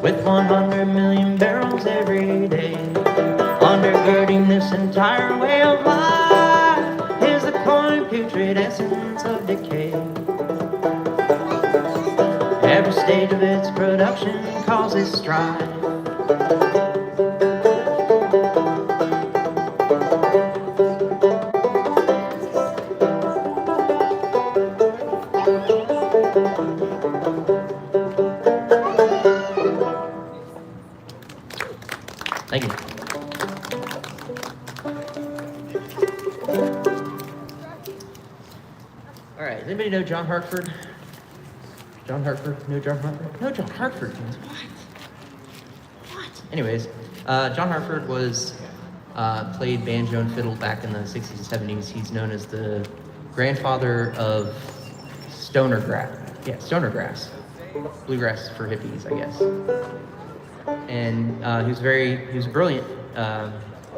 With 100 million barrels every day, undergirding this entire way of life is the cloying putrid essence of decay. Every stage of its production causes strife. Thank you. All right, does anybody know John Hartford? John Hartford? No John Hartford? No John Hartford. What? Anyways, John Hartford was played banjo and fiddle back in the 60s and 70s. He's known as the grandfather of stoner grass. Yeah, stoner grass. Bluegrass for hippies, I guess. And he was a brilliant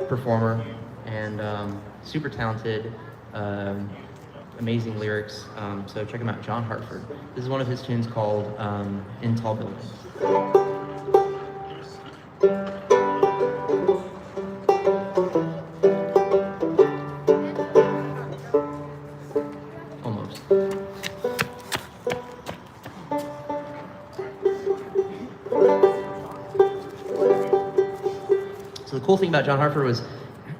performer and super talented, amazing lyrics. So check him out, John Hartford. This is one of his tunes called In Tall Buildings. Almost. So the cool thing about John Hartford was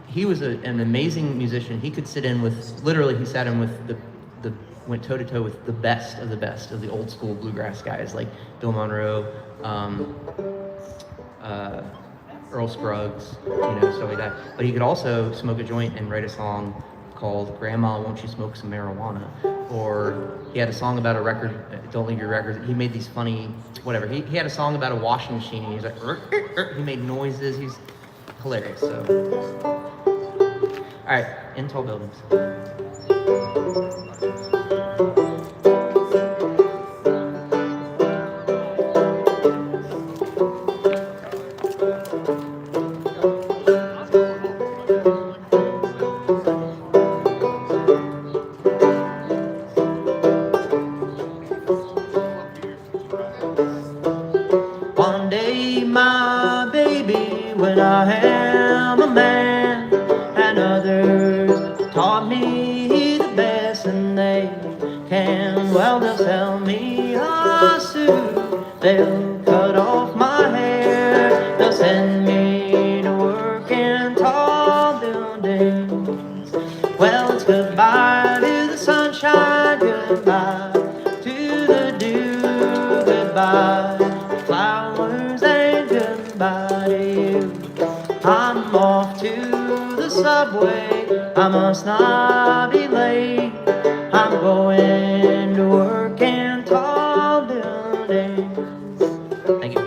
he was an amazing musician. He could sit in with, literally he sat in with went toe to toe with the best of the old school bluegrass guys like Bill Monroe, Earl Scruggs, stuff like that. But he could also smoke a joint and write a song called Grandma, Won't You Smoke Some Marijuana? Or he had a song about a record, Don't Leave Your Record. He made these funny, whatever. He had a song about a washing machine and he was like, he made noises. He's hilarious, so. All right, In Tall Buildings. One day, my baby, when I am a man, and others taught me the best, and they can, well, they'll sell me a suit, they'll cut off my hair, they'll send me to work in tall buildings. Well, it's goodbye to the sunshine, goodbye to the dew, goodbye to flowers, and goodbye to you. I'm off to the subway, I must not be late. I'm going to work in tall buildings. Thank you.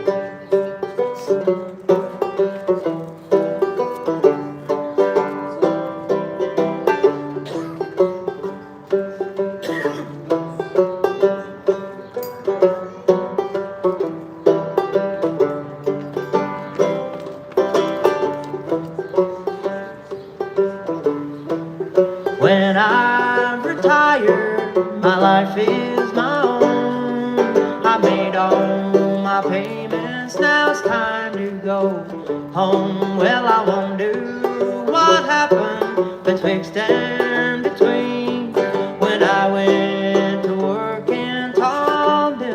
When I'm retired, my life is my own. I made all my payments, now it's time to go home. Well, I wonder what happened betwixt and between when I went to work in tall buildings.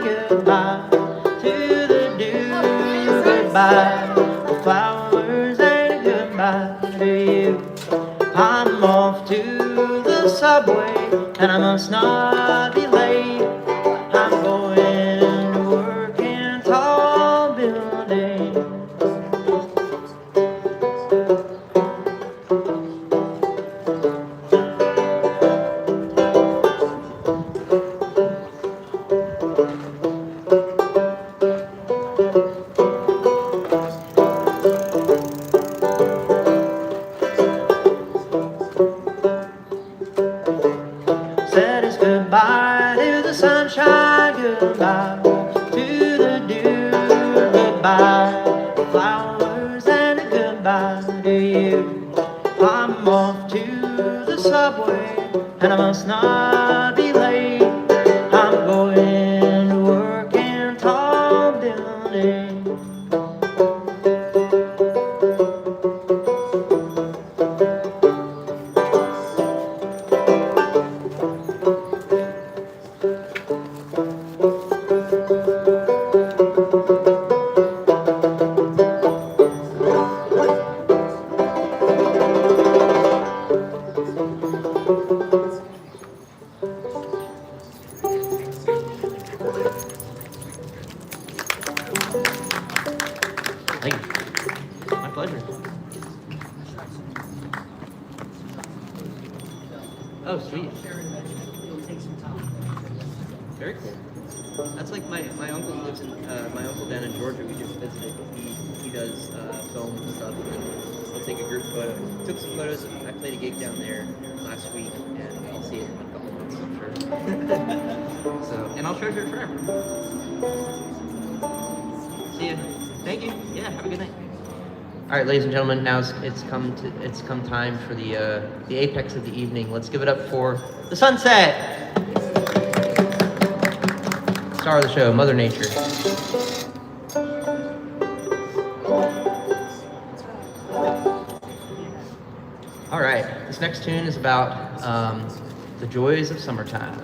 goodbye to the dew, goodbye to flowers, and goodbye to you. I'm off to the subway, and I must not be late. I'm going to work in tall buildings. Said it's goodbye to the sunshine, goodbye to the dew, goodbye to flowers, and a goodbye to you. I'm off to the subway, and I must not be late. I'm going to work in tall buildings. Thank you. My pleasure. Oh, sweet. Very cool. That's like my uncle lives in my uncle down in Georgia. We just visited. He does film and stuff. And he'll take a group photo. Took some photos. I played a gig down there last week, and I'll see it in a couple months, I'm sure. So, and I'll treasure it forever. See ya. Thank you. Yeah. Have a good night. All right, ladies and gentlemen. Now it's come time for the apex of the evening. Let's give it up for the sunset. Star of the show, Mother Nature. All right, this next tune is about the joys of summertime.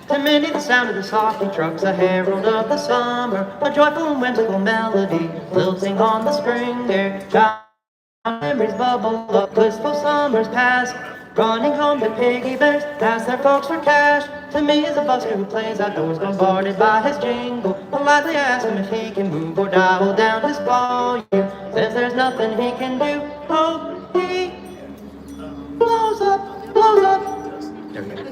To many the sound of the softly trucks, a herald of the summer, a joyful and whimsical melody, lilting on the spring air. Child memories bubble up, blissful summers pass, running home to piggy banks, ask their folks for cash. To me is a busker who plays outdoors, bombarded by his jingle. Politely ask him if he can move or dial down his volume. Says there's nothing he can do. Oh, he blows up, blows up. There we go.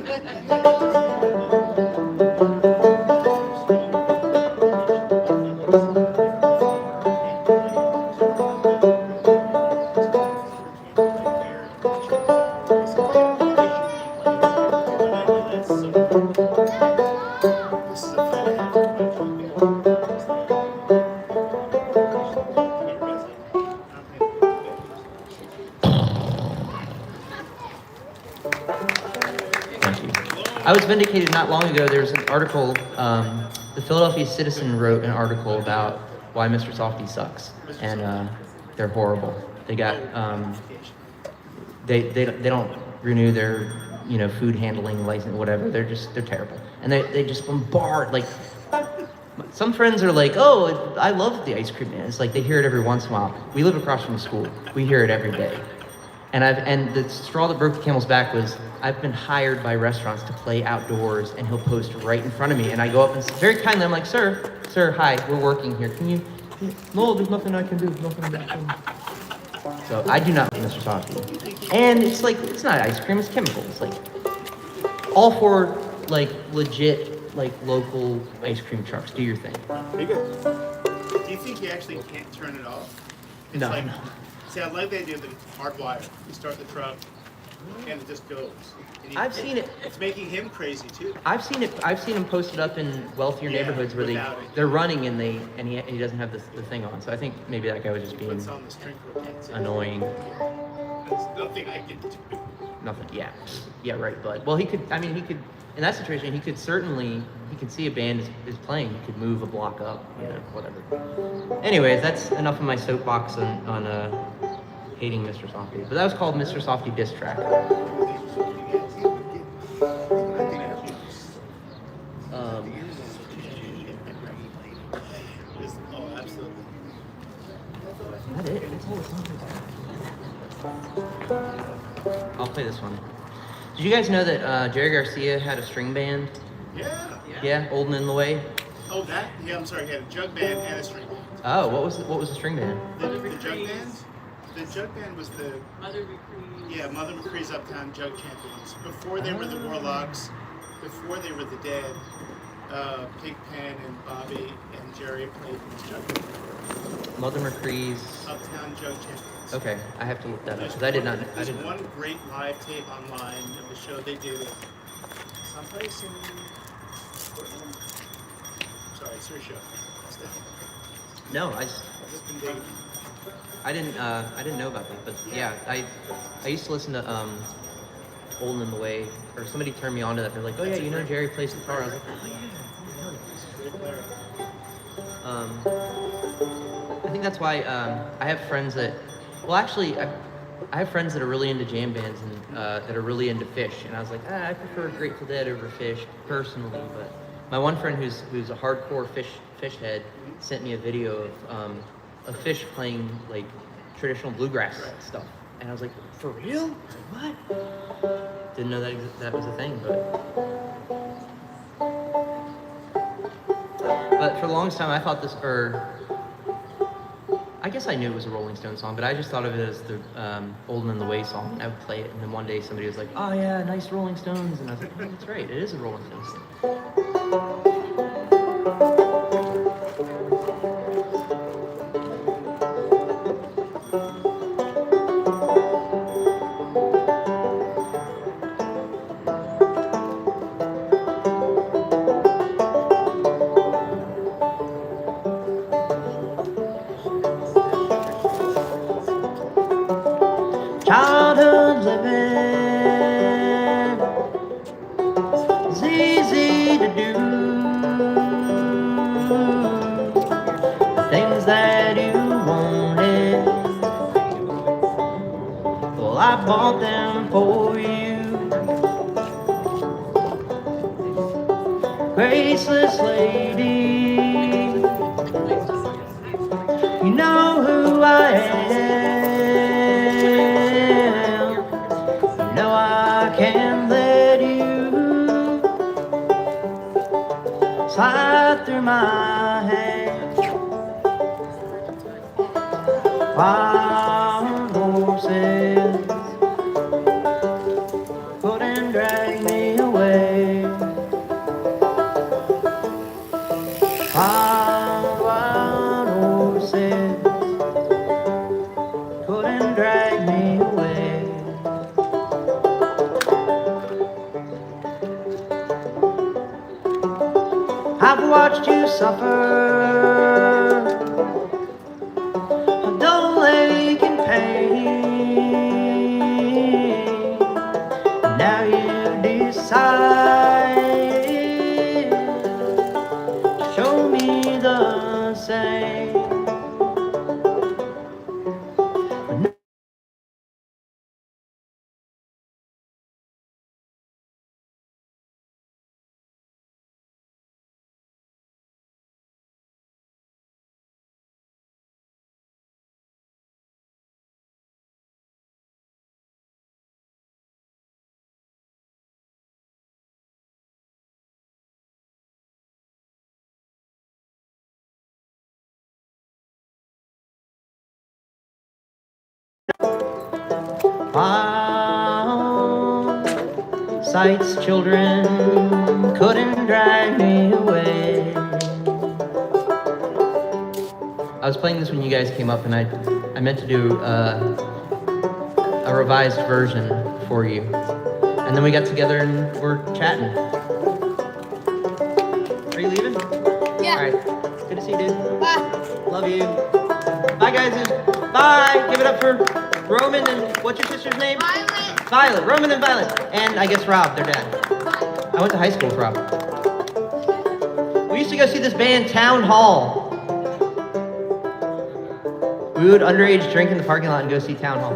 I was vindicated not long ago. There's an article, the Philadelphia Citizen wrote an article about why Mr. Softy sucks, and they're horrible. They got, they don't renew their, food handling license, whatever. They're terrible, and they just bombard. Like, some friends are like, oh, I love the ice cream man. It's like they hear it every once in a while. We live across from the school. We hear it every day. And the straw that broke the camel's back was I've been hired by restaurants to play outdoors, and he'll post right in front of me, and I go up and very kindly, I'm like, sir, hi, we're working here. Can you? No, there's nothing I can do. Nothing I can do. So I do not like Mr. Softy. And it's like, it's not ice cream, it's chemicals. Like, all for like legit, like local ice cream trucks. Do your thing. Do you think you actually can't turn it off? It's No, like, no. See, I like the idea that it's hardwired. You start the truck, and it just goes. And I've seen it. It's making him crazy too. I've seen it. I've seen him posted up in wealthier Yeah, neighborhoods where without it. they're running and he doesn't have the thing on. So I think maybe that guy was just being Puts on the strength routines. annoying. There's nothing I can do. Nothing. Yeah. Right. But well, he could. I mean, he could. In that situation, he could see a band is playing. He could move a block up. You know, whatever. Anyways, that's enough of my soapbox on hating Mr. Softy. But that was called Mr. Softy Diss Track. Oh, absolutely. Is that it? That's all the songs are. I'll play this one. Did you guys know that Jerry Garcia had a string band? Yeah. Yeah, Old and in the Way. Oh, that? Yeah, I'm sorry. He had a jug band and a string band. Oh, what was the string band? The jug band? The jug band was the Mother McCree's. Yeah, Mother McCree's Uptown Jug Champions. Before they were the Warlocks, before they were the Dead, Pigpen and Bobby and Jerry played in this jug band. Mother McCree's. Uptown Jug Champions. Okay, I have to look that up because I did not. I There's didn't. one great live tape online of the show they do someplace in Portland. Sorry, it's your show. Stay. No, I've just been digging. I didn't know about that. But yeah, I used to listen to Old and in the Way, or somebody turned me on to that. They're like, oh yeah, you know Jerry plays guitar. I was like, oh yeah. Great player. I think that's why I have friends that. Well, actually, I have friends that are really into jam bands and that are really into Fish, and I was like, I prefer Grateful Dead over Fish personally. But my one friend who's a hardcore Fish head sent me a video of Fish playing like traditional bluegrass stuff, and I was like, for real? I was like, what? Didn't know that was a thing, but for the longest time I thought this, or I guess I knew it was a Rolling Stones song, but I just thought of it as the Old and in the Way song. I would play it, and then one day somebody was like, oh yeah, nice Rolling Stones, and I was like, oh, that's right, it is a Rolling Stones song. Childhood living is easy to do. The things that you wanted, well, I bought them for you. Graceless lady, you know who I am. I can't let you slide through my hands. Wild horses couldn't drag me away. Wild horses couldn't drag me away. I've watched you suffer a dull ache and pain. Now you decide to show me the same. Sights, children couldn't drag me away. I was playing this when you guys came up, and I meant to do a revised version for you. And then we got together and we're chatting. Are you leaving? Yeah. All right. Good to see you, dude. Bye. Love you. Bye, guys. Bye. Give it up for Roman and what's your sister's name? Violet. Violet. Roman and Violet. And I guess Rob, their dad. I went to high school with Rob. We used to go see this band, Town Hall. We would underage drink in the parking lot and go see Town Hall.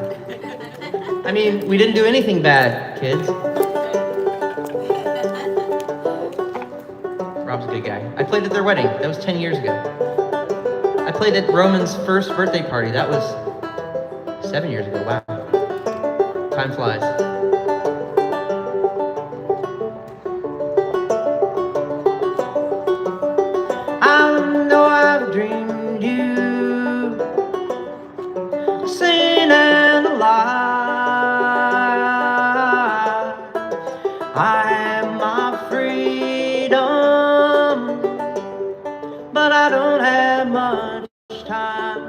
I mean, we didn't do anything bad, kids. Rob's a good guy. I played at their wedding. That was 10 years ago. I played at Roman's first birthday party. That was 7 years ago. Wow. Time flies. I know I've dreamed you sane and alive. I am my freedom, but I don't have much time.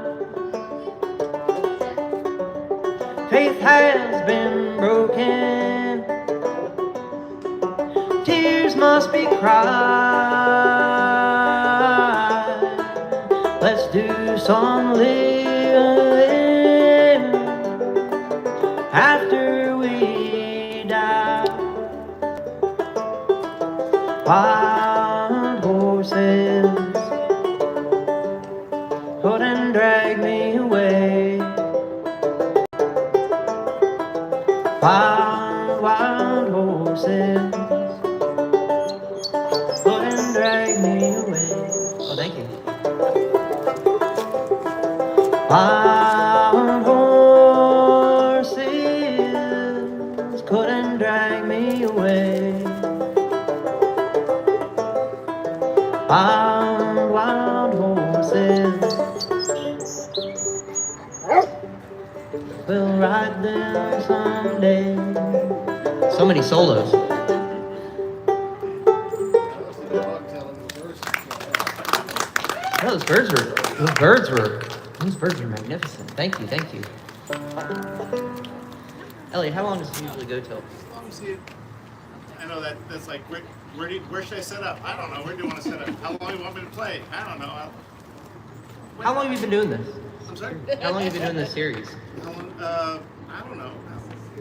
Faith has been broken, tears must be cried. Let's do some living after we die. Wild horses couldn't drag me away. Wild horses couldn't drag me away. Oh, thank you. Wild horses couldn't drag me away. Wild horses will ride them someday. So many solos. Oh, those birds were magnificent. Thank you. Elliot, how long does it usually go till? As long as you, I know that's like, where should I set up? I don't know. Where do you want to set up? How long do you want me to play? I don't know. How long have you been doing this? I'm sorry? How long have you been doing this series? How long, I don't know.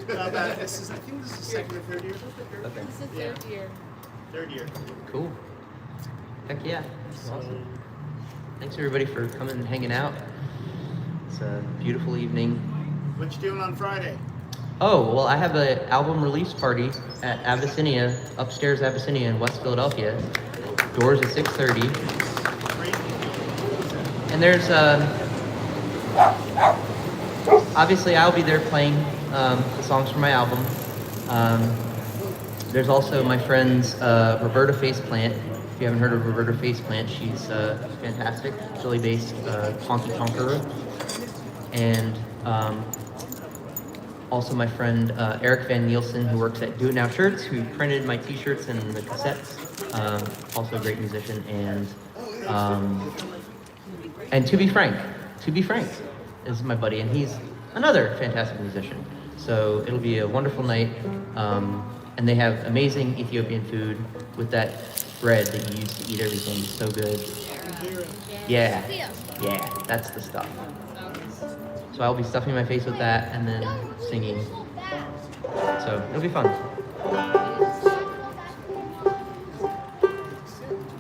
I think this is the second or third year. Okay. This is third year. Third year. Cool. Heck yeah. Awesome. Thanks everybody for coming and hanging out. It's a beautiful evening. What you doing on Friday? Oh, well, I have an album release party at Abyssinia, upstairs Abyssinia in West Philadelphia. Doors at 6:30. Great. And there's, obviously I'll be there playing the songs from my album. There's also my friends Roberta Faceplant. If you haven't heard of Roberta Faceplant, she's fantastic, Philly-based honky tonker. And also my friend Eric Van Nielsen, who works at Do It Now Shirts, who printed my t-shirts and the cassettes. Also a great musician. And to be frank is my buddy, and he's another fantastic musician. So it'll be a wonderful night. And they have amazing Ethiopian food with that bread that you use to eat everything. It's so good. Yeah, that's the stuff. So I'll be stuffing my face with that and then singing. So it'll be fun.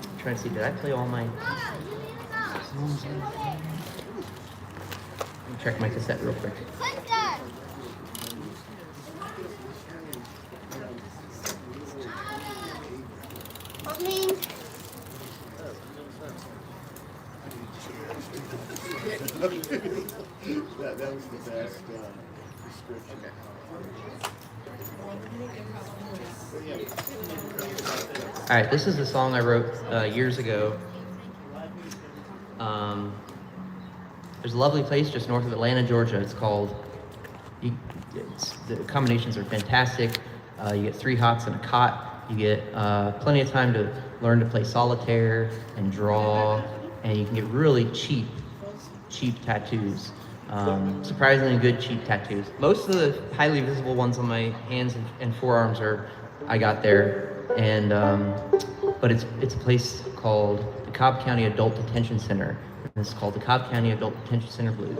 I'm trying to see, did I play all my songs? Let me check my cassette real quick. That was the best description. All right, this is a song I wrote years ago. There's a lovely place just north of Atlanta, Georgia. It's called, the combinations are fantastic. You get 3 hots and a cot. You get plenty of time to learn to play solitaire and draw, and you can get really cheap tattoos. Surprisingly good cheap tattoos. Most of the highly visible ones on my hands and forearms I got there, and but it's a place called the Cobb County Adult Detention Center. And it's called the Cobb County Adult Detention Center Blues.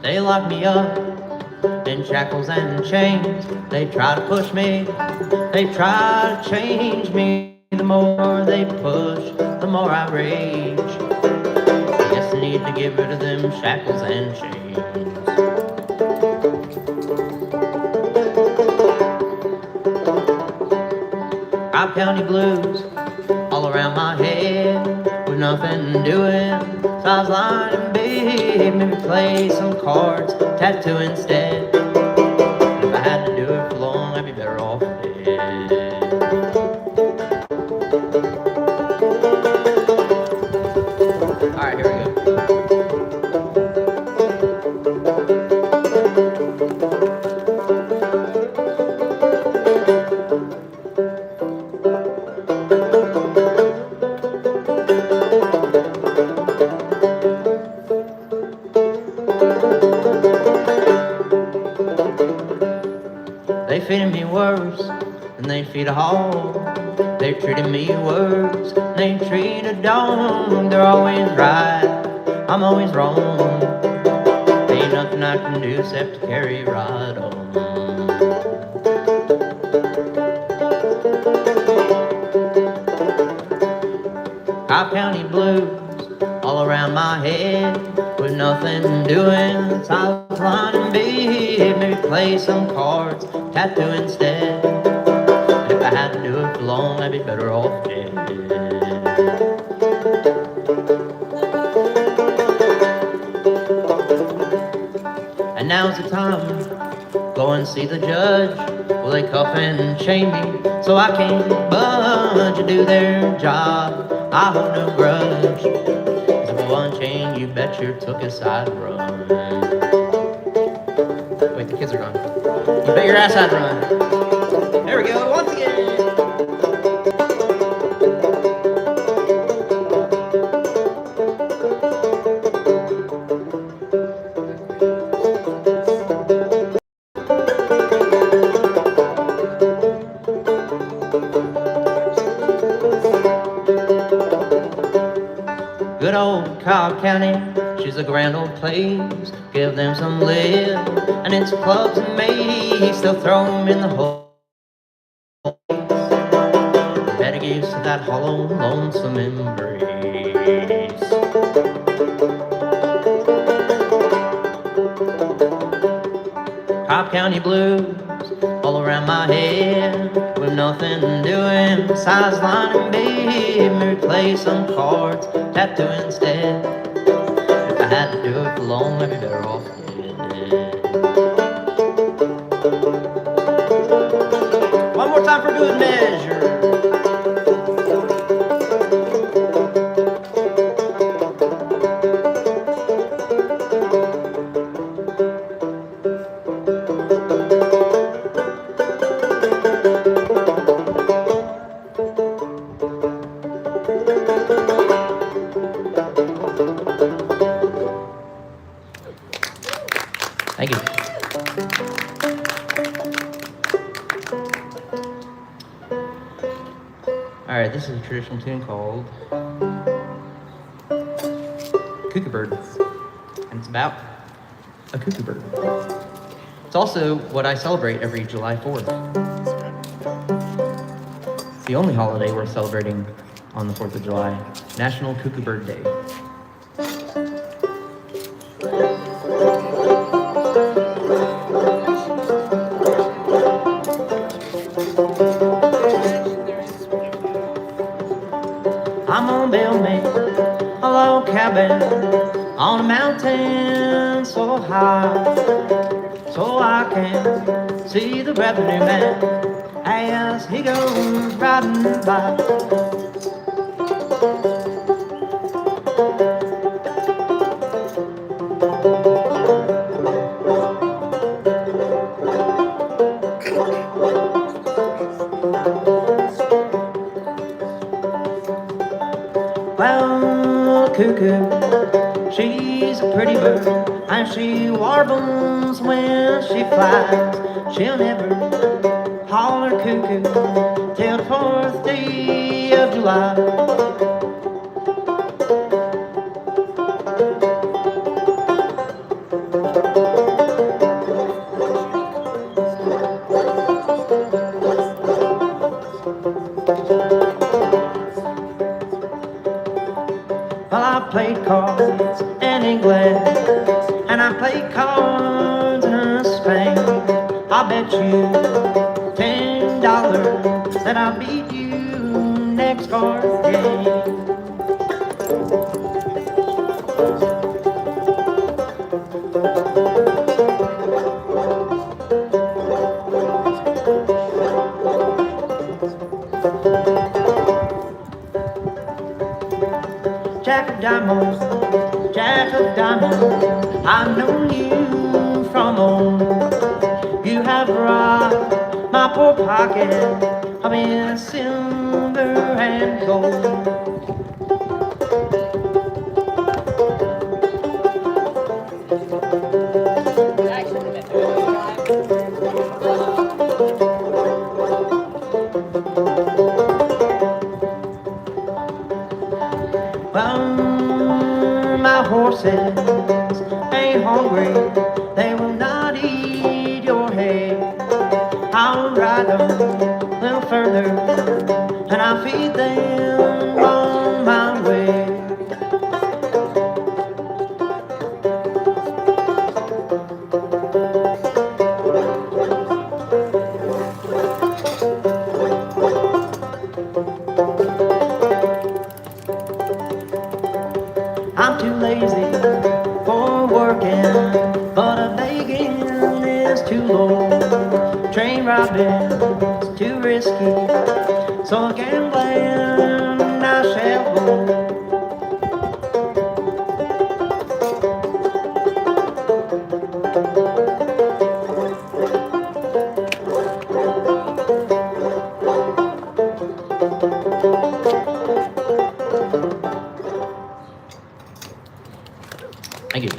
They lock me up in shackles and chains. They try to push me, they try to change me. The more they push, the more I rage. I guess I need to get rid of them shackles and chains. Cobb County blues all around my head, with nothing doing. So I was lying in bed, maybe play some cards, tattoo instead. If I had to do it for long, I'd be better off dead. Alright, here we go. They feeding me worse than they feed a hog. They treating me worse than they treat a dog. They're always right, I'm always wrong. Ain't nothing I can do except to carry right on. Cobb County blues all around my head, with nothing doing. So I was lying in bed, maybe play some cards, tattoo instead. And if I had to do it for long, I'd be better off dead. And now's the time, go and see the judge. Well, they cuff and chain me, so I can't budge and do their job. I hold no grudge. One chain, you bet your took a side run. Wait, the kids are gone. You bet your ass I'd run. There we go, once again. Good old Cobb County, she's a grand old place. Give them some lip, and it's clubs and mace. They'll throw them in the hole. Better get used to that hollow, lonesome embrace. Cobb County blues all around my head, with nothing doing besides lying in bed. Maybe play some cards, tattoo instead. If I had to do it for long, I'd be better off dead. One more time for good measure. Thank you. All right, this is a traditional tune called Cuckoo Bird, and it's about a cuckoo bird. It's also what I celebrate every July 4th. It's the only holiday we're celebrating on the 4th of July, National Cuckoo Bird Day. I'm gonna build me a log cabin on a mountain so high, so I can see the revenue man as he goes riding by. Well, cuckoo, she's a pretty bird, and she warbles when she flies. She'll never holler cuckoo till the 4th day of July. Well, I played cards in England, and I played cards in Spain. I bet you $10 that I'll beat you next card game. Jack of diamonds, Jack of diamonds, I've known you from old. You have robbed my poor pocket of its silver and gold. Well, my horses ain't hungry, they will not eat your hay. I'll ride them a little further, and I'll feed them on my way. I'm too lazy for working, but a begging is too low. Train robbing's too risky, so gambling I shall go. Thank you.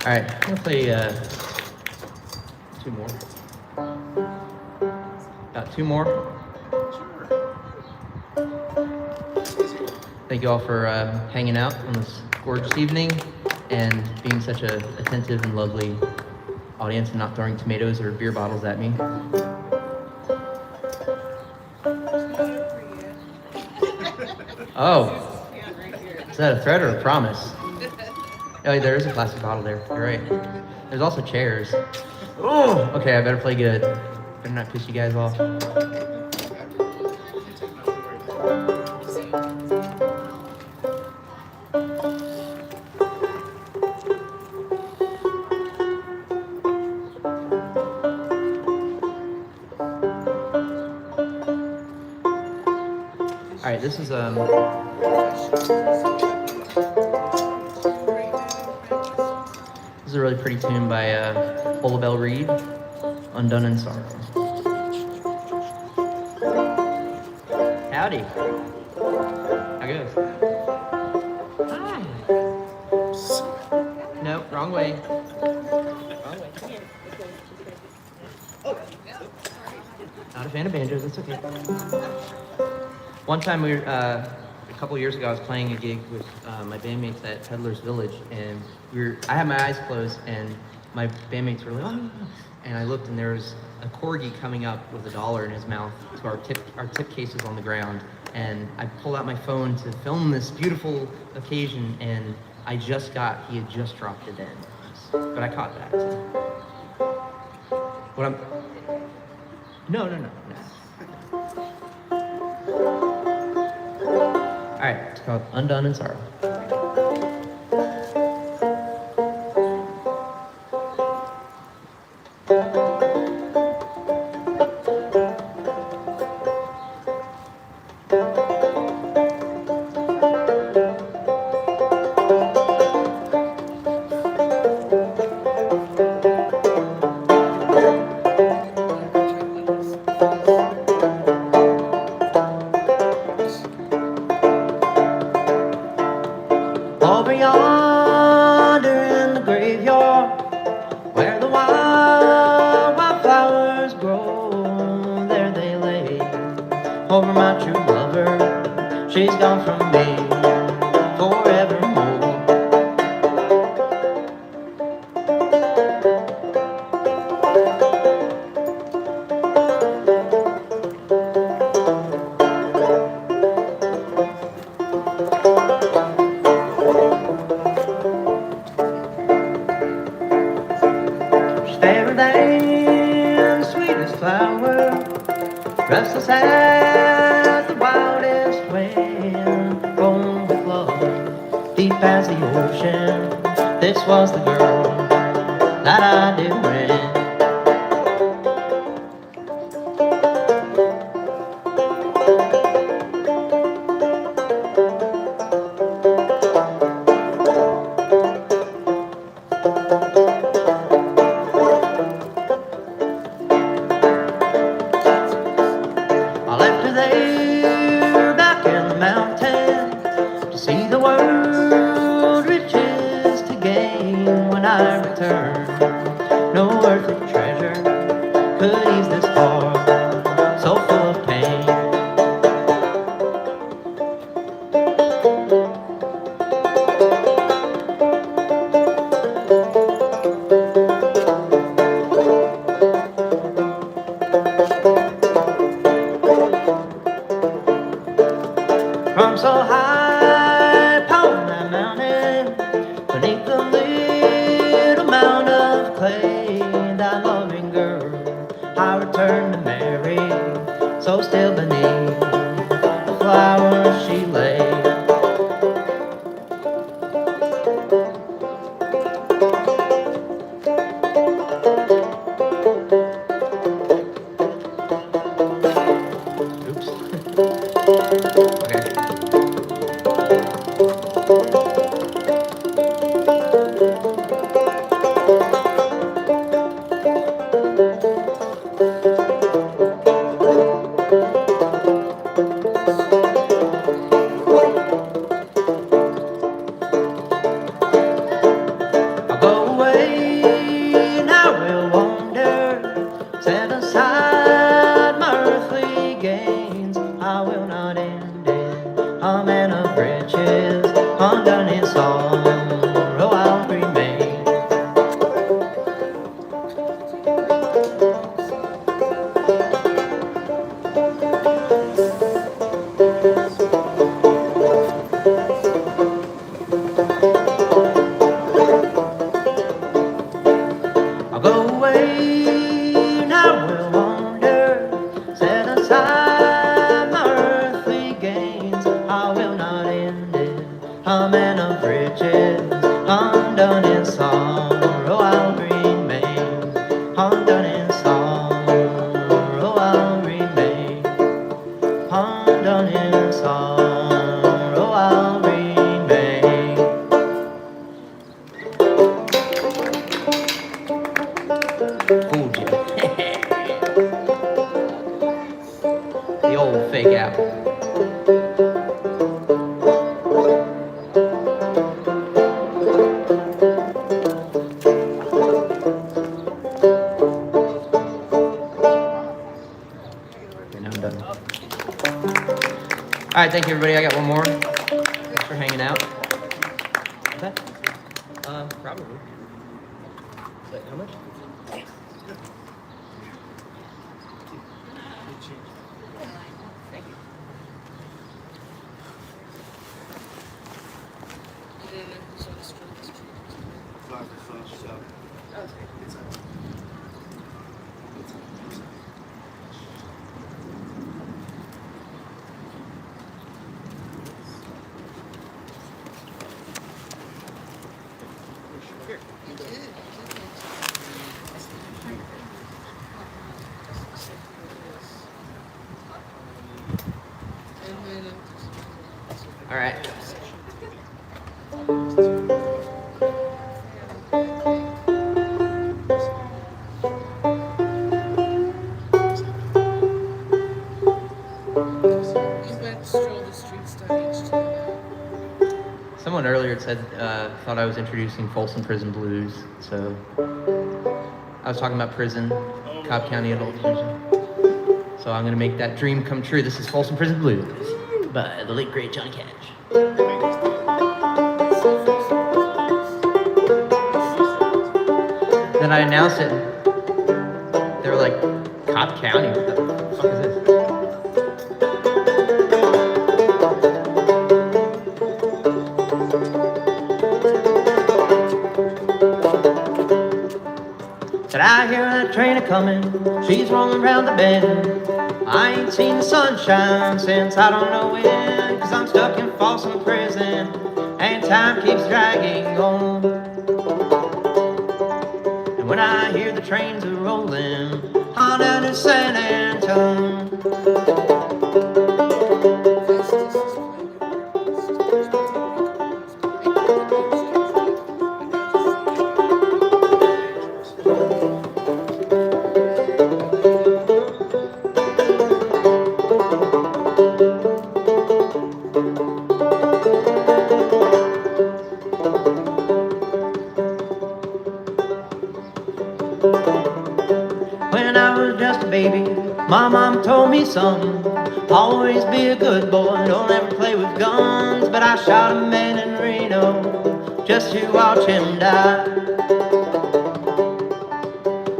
All right, I'm gonna play two more. About two more. Thank you all for hanging out on this gorgeous evening and being such a attentive and lovely audience and not throwing tomatoes or beer bottles at me. Oh, is that a threat or a promise? Oh, there is a plastic bottle there. You're right. There's also chairs. Oh, okay, I better play good. Better not piss you guys off. All right, this is This is a really pretty tune by Bell Reed, Undone in Sorrow. Howdy. How goes? Hi. No, wrong way. Wrong way. Come here. Not a fan of banjos, it's okay. One time a couple years ago, I was playing a gig with my bandmates at Peddler's Village, and I had my eyes closed, and my bandmates were like, oh, and I looked, and there was a corgi coming up with $1 in his mouth to our tip cases on the ground, and I pulled out my phone to film this beautiful occasion, and he had just dropped it in, but I caught that. No. All right, it's called Undone in Sorrow. over my true lover. She's gone from me forevermore. She's fairer than sweetest flower, restless as the wildest wind, born with love, deep as the ocean. This was the girl that I did win. I left her there back in the mountains to see the world, riches to gain. When I returned, no earthly treasure could ease this heart so full of pain. From so high upon that mountain, beneath the little mound of clay, that loving girl I returned to marry, so still beneath the flowers she lay. Oops. Okay. I'll go away and I will wander, set aside my earthly gains. I will not end it, a man of riches, undone in sorrow I'll remain. I'll go away and I will wander, set aside my earthly gains. I will not end it, a man of riches, undone in sorrow I'll remain. Undone in sorrow I'll remain. Undone in sorrow I'll remain. Fooled you. The old fake apple. Okay, now I'm done. All right, thank you, everybody. I got one more. Thanks for hanging out. What's that? Probably. Wait, how much? Thank you. All right. Someone earlier said, thought I was introducing Folsom Prison Blues, so I was talking about prison, Cobb County Adult Division. So I'm gonna make that dream come true. This is Folsom Prison Blues by the late great Johnny Cash. Then I announced it. They were like, Cobb County, what the fuck is this? Said I hear that train a coming, she's rolling round the bend. I ain't seen the sunshine since I don't know when, 'cause I'm stuck in Folsom Prison, and time keeps dragging on. And when I hear the trains are rolling on down to San Antone, when I was just a baby, my mom told me something. Always be a good boy, don't ever play with guns. But I shot a man in Reno just to watch him die.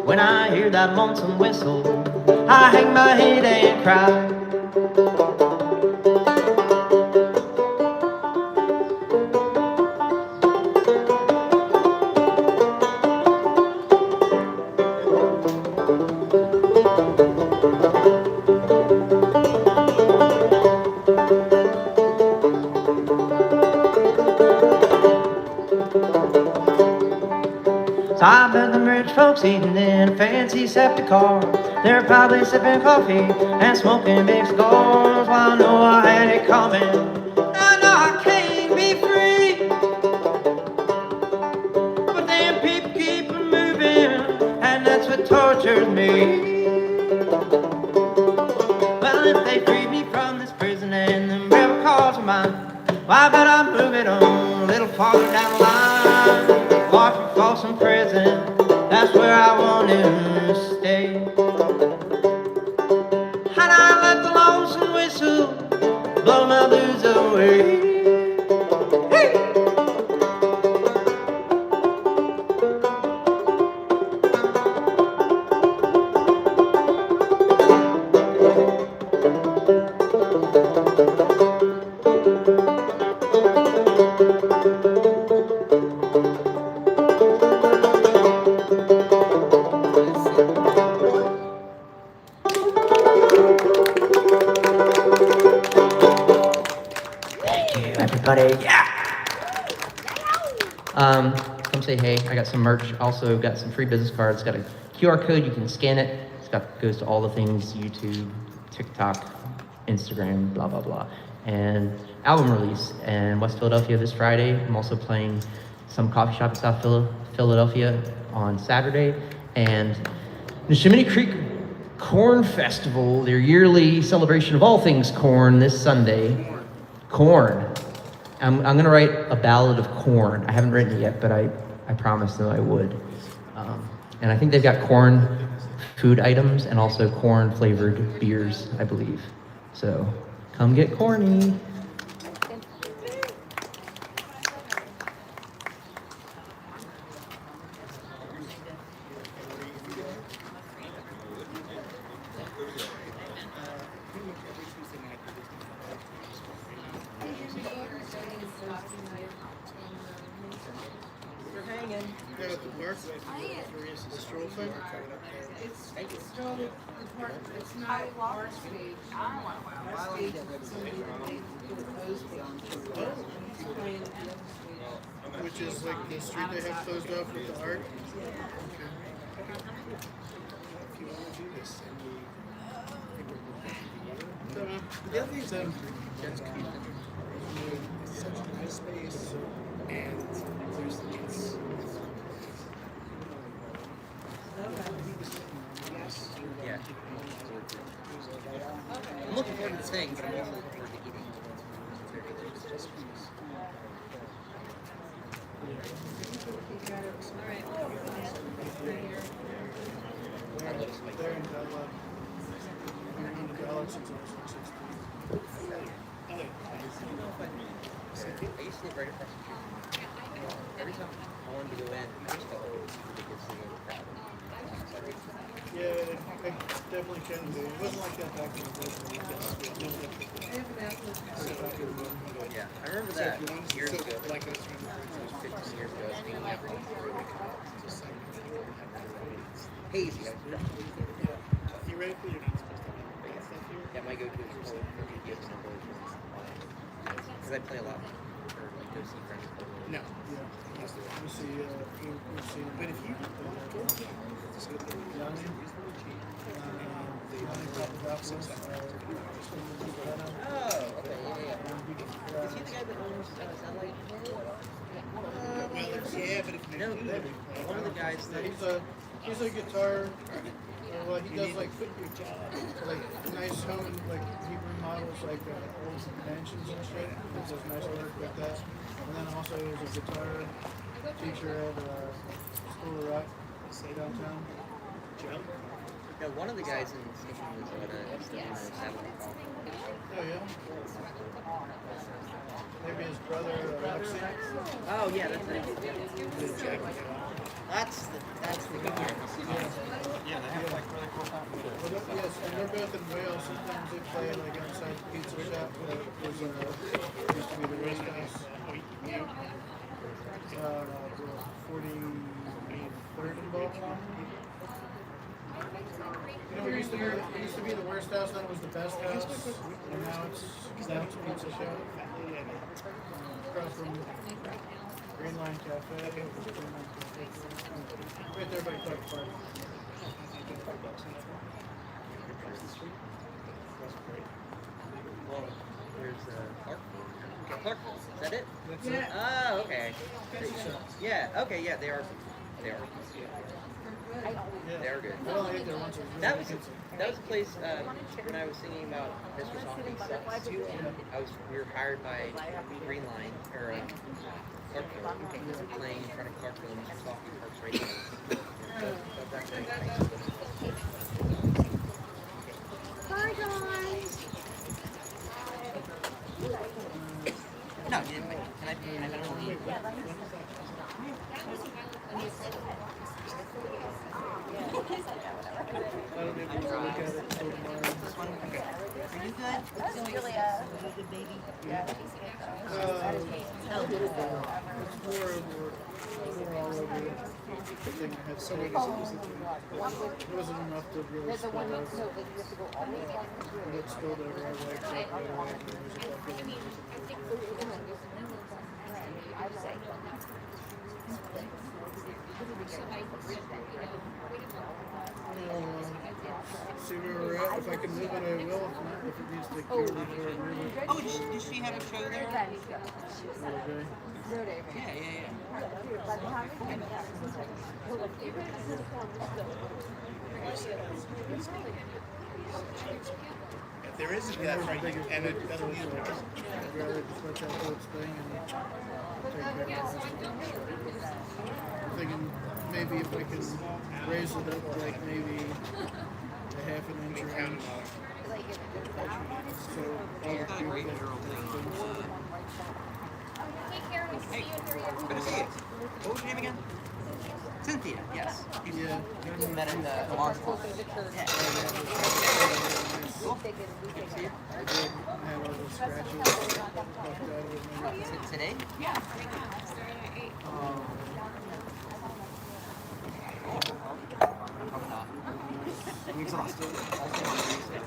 When I hear that lonesome whistle, I hang my head and cry. So I bet them rich folks eating in a fancy septic car. They're probably sipping coffee and smoking big cigars. Well, I know I had it coming. I know I can't be free. But them people keep on moving, and that's what tortures me. Well, if they free me from this prison and them rebel cars are mine, well, I bet I'm moving on a little farther down the line. Far from Folsom Prison, that's where I want to stay. And I let the lonesome whistle blow my blues away. Hey! Everybody, yeah! Come say hey. I got some merch. Also got some free business cards. Got a QR code. You can scan it. Goes to all the things: YouTube, TikTok, Instagram, blah blah blah. And album release in West Philadelphia this Friday. I'm also playing some coffee shop in South Philadelphia on Saturday, and the Neshaminy Creek Corn Festival, their yearly celebration of all things corn, this Sunday. Corn. I'm gonna write a ballad of corn. I haven't written it yet, but I promised them I would. And I think they've got corn food items and also corn flavored beers, I believe. So come get corny. We're hanging. You got the work? The stroll thing? It's still report. It's not our stage. Our stage is somebody that they proposed for. He's playing at the stage. Which is like the street they have closed off with the art? Okay. If you want to do this, the other thing is that's cool. It's such a nice space, and there's it's. Yes. Yeah. I'm looking forward to staying, but I'm also looking forward to eating. in the galaxy since I was like 16. I used to live right across the street. Every time I wanted to go in, I just felt like it was ridiculously overcrowded. Yeah, it definitely can be. It wasn't like that back in the day. When we got school. No, back in the day. Yeah, I remember that years ago. Like It was 15 years ago. I was being out hazy. You ready for your next stuff here? Yeah, my go-to is probably for videos and versions. Because I play a lot. Or like go see friends. No. Yeah. We'll see. But if you Oh, okay, yeah. Is he the guy that owns Satellite? yeah, but if you No, one of the guys that he's a guitar. Well, he does like nice home like he remodels like old mansions and shit. He does nice work like that. And then also he's a guitar teacher at School of Rock downtown. Joe? No, one of the guys in Station was at a Satellite call. Oh yeah. Maybe his brother Roxy. Oh yeah, that's it. That's the guy. Yeah, they have like really cool competitions. Yes, and they're both in Wales. Sometimes they play like outside the pizza shop that was used to be the race house. 43rd in Baltimore. You know, it used to be the worst house, then it was the best house, and now it's pizza shop. Across from Green Line Cafe. Right there by Clark Park. Well, there's Clarkville. Is that it? That's it. Oh, okay. Yeah. Okay. Yeah, they are. They are. Yeah. They are good. I only ate there once. It was That really was pizza. a place when I was singing about Mr. Softly Sucks. We were hired by Green Line or Clarkville. We were playing in front of Clarkville and Mr. Softly Parks Radio. That was actually nice. Bye, guys. No, you didn't. Can I better leave? I don't even look at it until tomorrow. This one? Okay. Are you good? This is really a good baby. Yeah. It's more all over it. I think I had so many it wasn't enough to really There's a spell one out. week, so you have to go all the way down. But it's still there. I like that. I like the music. I'd say. See where we're at. If I can move it, I will. If not, if it needs to go before I move it. Oh, does she have a show there? Okay. Yeah. If there isn't, that's right. And it doesn't need a power. I'd rather just let that do its thing and take care of the rest of it. I'm thinking maybe if I can raise it up like maybe a half an inch or inch. So all the people that Hey, good to see you. What was your name again? Cynthia, yes. yeah. We met at the launch club. Yeah. Cool. Good to see you. I did have all those scratches buffed out of it. Is it today? I'm exhausted. Also on Tuesday.